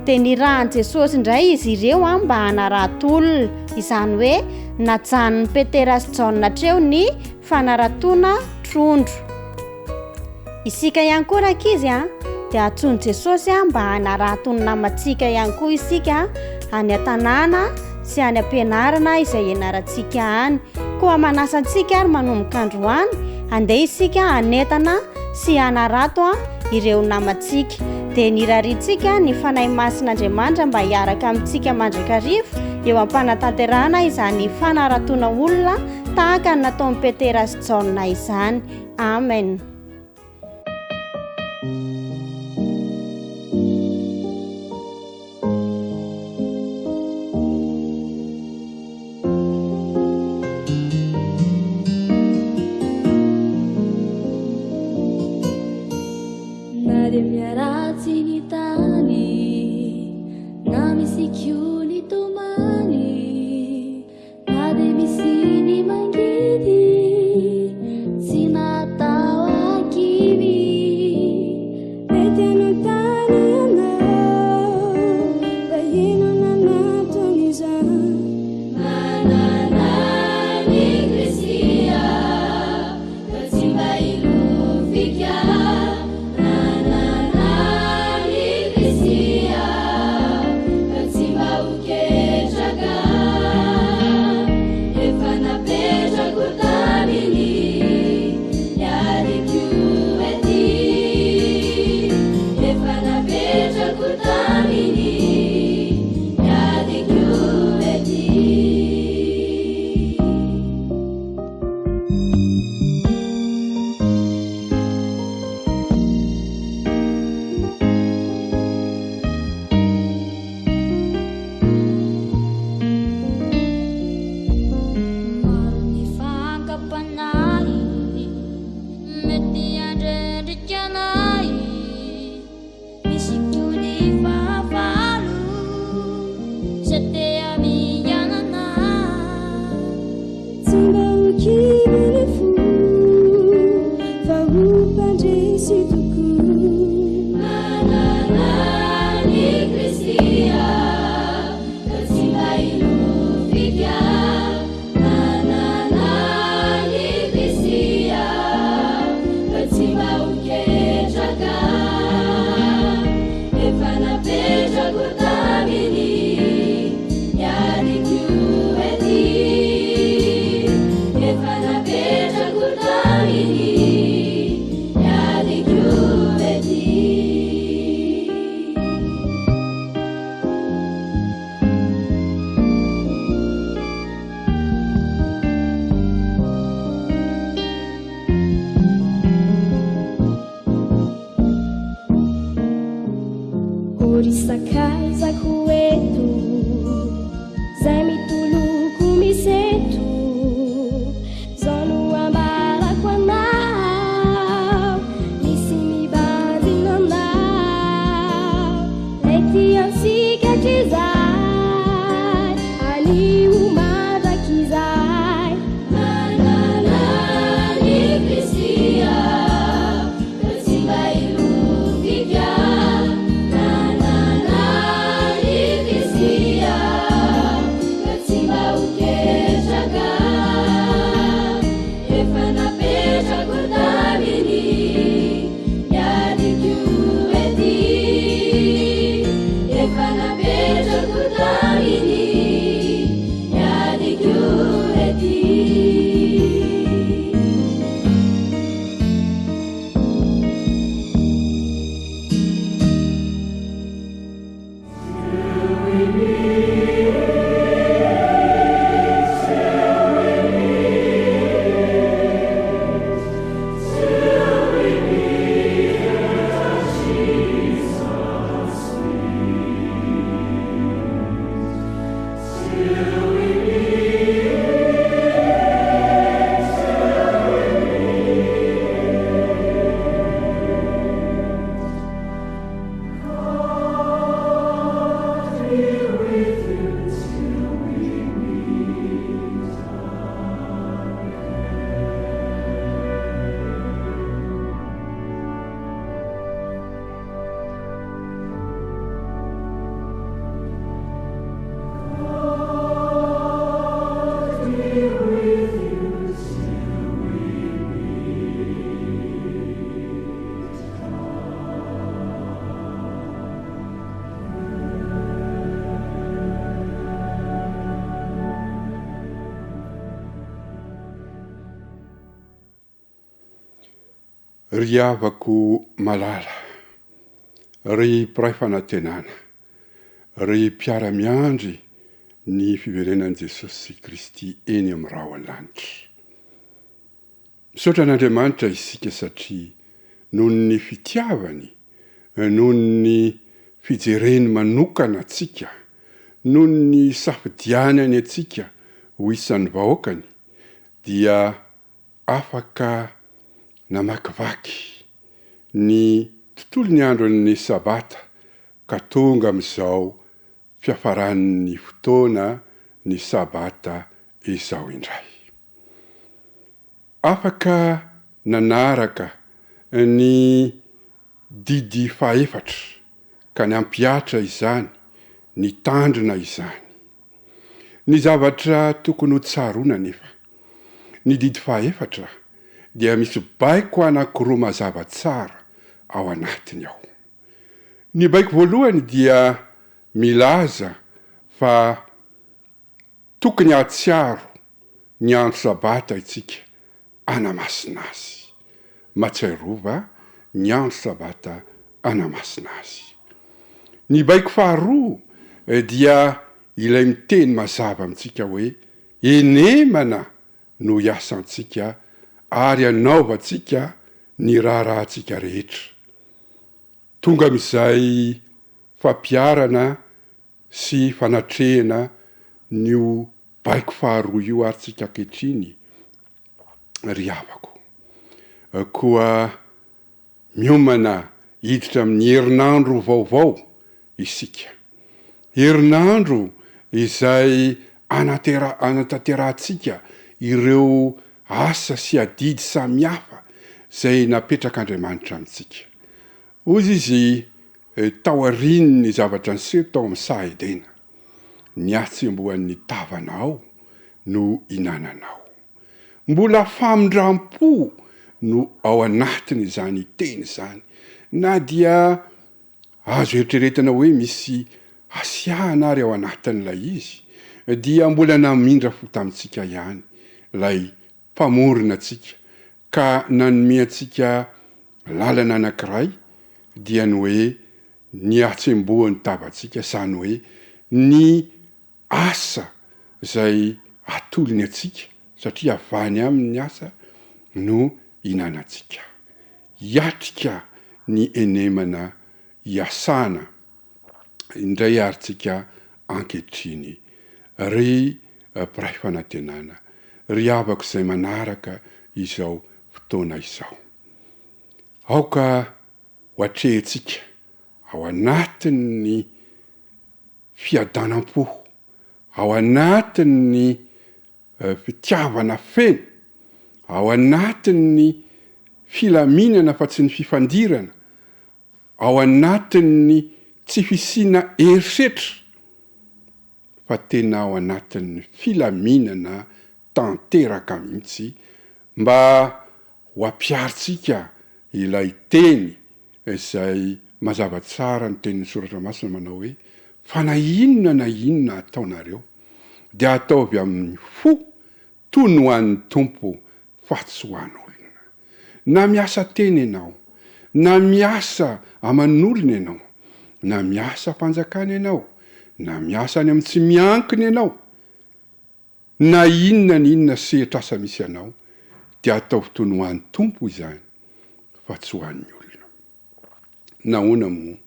dia nirahan'i Jesosy indray izy ireo mba hanaratolona, izany hoe najanon'ny peterasy jaune hatreo ny fanaratoana trondro. Isika ihany koa rakizy dia atsoin'i Jesosy mba hanaratony namantsika ihany koa isika any an-tanàna sy any am-pianarana izay ianarantsika any. Koa manasantsika ary manomboka androany andeha isika hanetana sy hanarato ireo namantsika dia niraritsika ny fanahy masin'Andriamanitra mba hiaraka amintsika mandrakarivo eo am-panatanterahana izany fanaratoana olona tahaka ny nataon'ny peterasy jaune izany. Amen. Keep it ry havako malala, ry mpiray fanantenana, ry mpiara-miandry ny fiverenan'i Jesosy Kristy eny amin'ny rahaolan-lanitra. Misaotra an'Andriamanitra isika satria noho ny fitiavany, noho ny fijereny manokana atsika, noho ny safidianany atsika ho isan'ny vahoakany, dia afaka namakivaky ny tontolo ny andron'ny sabata ka tonga amin'izao fiafaran'ny fotoana ny sabata izao indray. Afaka nanaraka ny didy faefatra ka ny ampiatra izany, ny tandrina izany. Ny zavatra tokony ho tsarona nefa, ny didy faefatra dia misy baiko anankiroa mazava tsara ao anatiny ao. Ny baiko voalohany dia milaza fa tokony atsiaro ny andro sabata itsika anamasina azy. Matsiarova ny andro sabata anamasina azy. Ny baiko faharoa dia ilay miteny mazava amintsika hoe enemana no iasantsika ary anaovantsika ny raharantsika rehetra. Tonga amin'izay fampiarana sy fanatrehana nyo baiko faharoa io aritsika ankehitriny ry havako. Koa miomana hiditra amin'ny herinandro vaovao isika. Herinandro izay anatanterantsika ireo asa sy adidy samihafa izay napetrak'Andriamanitra amintsika. Ozy izy tao arin'ny zavatra niseho tao amin'ny sahedena, ny atsembohan'ny tavanao no inananao. Mbola famindram-po no ao anatiny izany teny izany, na dia azo eritreretana hoe misy asiahana ary ao anatin'ilay izy, dia mbola namindra fo tamintsika ihany lay mpamorona atsika ka nanome antsika lalana anankiray, dia ny hoe ny atsembohan'ny tavantsika, zany hoe ny asa izay atolony atsika satria avany amin'ny asa no inanantsika. Hiatrika ny enemana hiasana indray aritsika ankehitriny ry mpiray fanantenana, ry havako izay manaraka izao fotoana izao. Aoka hoatrehintsika ao anatin'ny fiadanam-po, ao anatin'ny fitiavana feno, ao anatin'ny filaminana fa tsy ny fifandirana, ao anatin'ny tsy fisiana herisetra fa tena ao anatin'ny filaminana tanteraka mihitsy, mba ho ampiaritsika ilay teny izay mazava tsara ny tenin'ny soratra masina manao hoe fa na inona ataonareo dia ataovy amin'ny fo toy ny ho an'ny tompo fa tsy ho an'olona. Na miasa teny ianao, na miasa aman'olona ianao, na miasa fanjakana ianao, na miasa any amin'ny tsy miankina ianao, na inona sehatra asa misy ianao, dia ataovy toy ny ho an'ny tompo izany fa tsy ho an'ny olona. Nahoana moa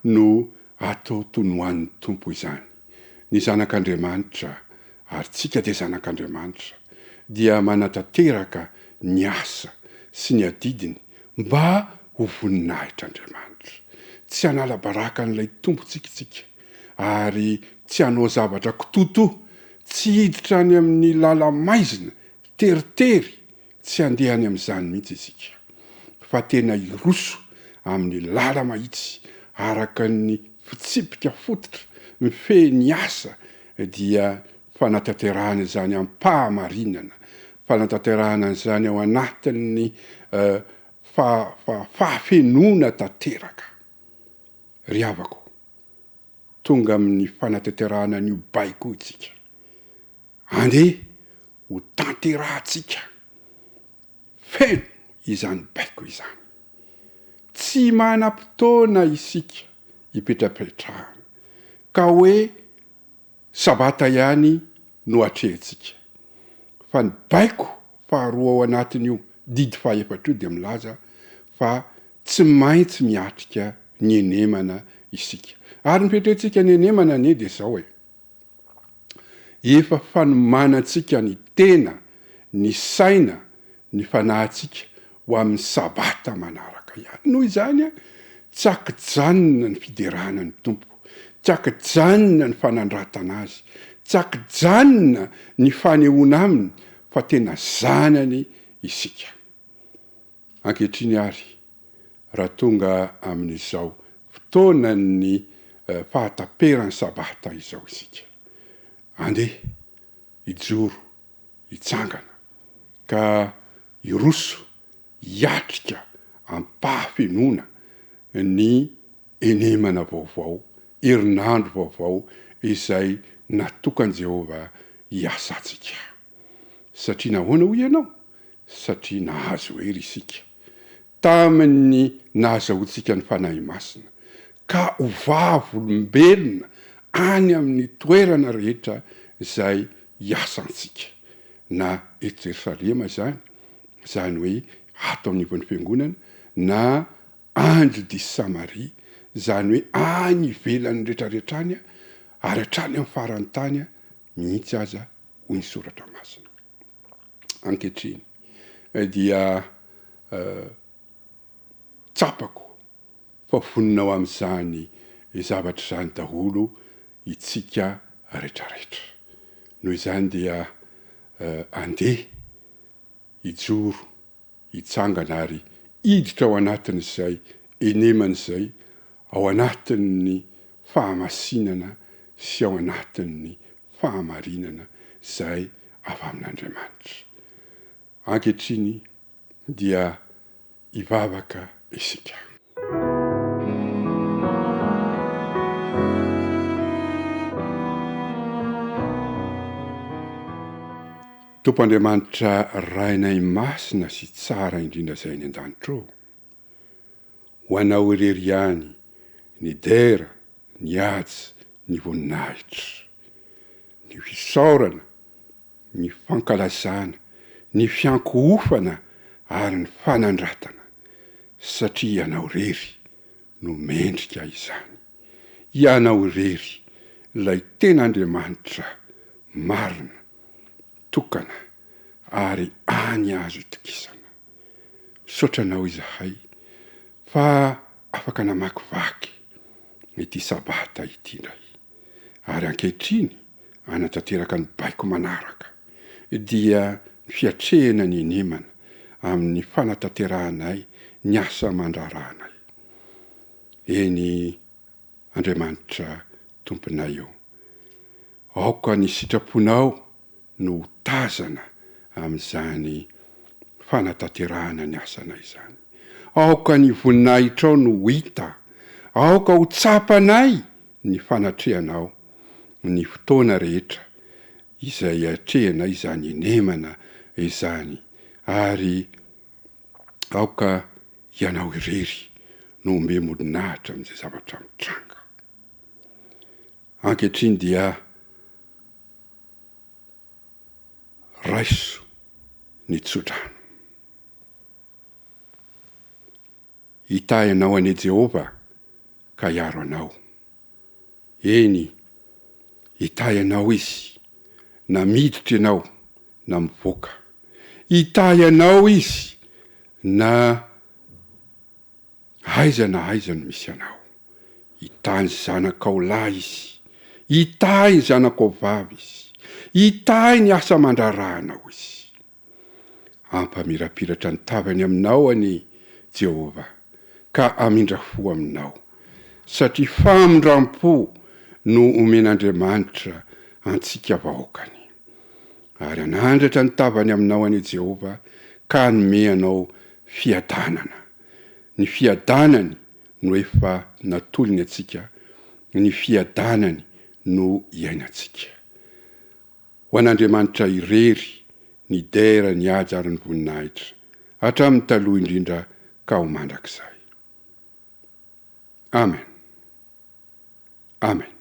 no atao toy ny ho an'ny tompo izany? Ny zanak'Andriamanitra, ary tsika dia zanak'Andriamanitra, dia manatanteraka ny asa sy ny adidiny mba ho voninahitr'Andriamanitra. Tsy hanala baraka n'ilay tompontsika ary tsy hanao zavatra kitoto, tsy hiditra any amin'ny lala maizina, teritery, tsy handeha any amin'izany mihitsy isika. Fa tena iroso amin'ny lala mahitsy araka ny fitsipika fototra, mifehy ny asa, dia fanatanterahana izany ampahamarinana, fanatanterahana izany ao anatin'ny fahafenona tanteraka. Ry havako, tonga amin'ny fanatanterahana an'io baiko itsika. Andeha ho tanterahantsika feno izany baiko izany. tsy manam-potoana isika hipetrapetrahana ka hoe sabata ihany no atrehantsika fa ny baiko faharoa ao anatin'io didy fahaefatra io dia milaza fa tsy maintsy miatrika ny enemana isika ary mipetrentsika ny enemana anie dia zao efa fanomanantsika ny tena ny saina ny fanahintsika ho amin'ny sabata manaraka ihany noho izany tsaky-janona ny fiderana ny tompo tsaky-janona ny fanandratana azy tsaky-janona ny fanehoana aminy fa tena zanany isika ankehitriny ary raha tonga amin'izao fotoana ny fahataperany sabata izao isika andeha ijoro hitsangana ka iroso hiatrika ampahafenona ny enemana vaovao herinandro vaovao izay natokany Jehova hiasantsika satria nahoana ho ianao satria nahazo hery isika tamin'ny nahazahoantsika ny fanahy masina ka ovavolombelona any amin'ny toerana rehetra izay hiasantsika na eto Jerosalema zany hoe ato amin'ivon'ny fiangonana na andro disy Samaria zany hoe any ivelan'ny rehetrarehetrany ary hatrany amin'ny farany tany mihitsy aza ho ny soratra masina ankehitriny dia tsapako fa voninao amin'izany zavatra izany daholo itsika rehetrarehetra noho izany dia andeha ijoro hitsangana ary iditra ao anatin'izay eneman'izay ao anatin'ny fahamasinana sy ao anatin'ny fahamarinana izay avy amin'Andriamanitra ankehitriny dia hivavaka isika Tompo Andriamanitra rainay masina sy tsara indrindra izay ny an-danitra ho anao irery ihany ny dera ny ady ny voninahitra ny fisaorana ny fankalazana ny fiankohofana ary ny fanandratana satria ianao irery no mendrika izany ianao irery ilay tena Andriamanitra marina tokana ary any azo itokisana misaotranao izahay fa afaka namakivaky ity sabata ity indray ary ankehitriny anatanteraka ny baiko manaraka dia fiatrehana ny enemana amin'ny fanatanteranay ny asa mandraranay eny Andriamanitra tomponay eo aoka ny sitraponao no tazana amin'izany fanatanterahana ny asanay izany aoka ny voninahitrao no hita aoka ho tsapanay ny fanatrehanao ny fotoana rehetra izay atrehanay izany enemana izany ary aoka ianao irery no ombe modinahitra amin'izay zavatra mitranga ankehitriny dia raiso ny tsodrano hita ianao ane Jehova ka hiaro anao eny hita ianao izy na miditra ianao na mivoaka hita ianao izy na aiza na aiza no misy anao hita ny zanakao lahy izy hita ny zanakao vavy izy hita ny asa mandrarahanao izy ampamirapiratra ny tavany aminao any Jehova ka amindrafo aminao satria famindram-po no omen'Andriamanitra antsika vahoakany ary anandratra ny tavany aminao any Jehova ka nome anao fiadanana ny fiadanany no efa natolony atsika ny fiadanany no iainantsika ho an'Andriamanitra irery ny dera ny ady ary ny voninahitra hatramin'ny taloha indrindra ka ho mandrakizay amen amen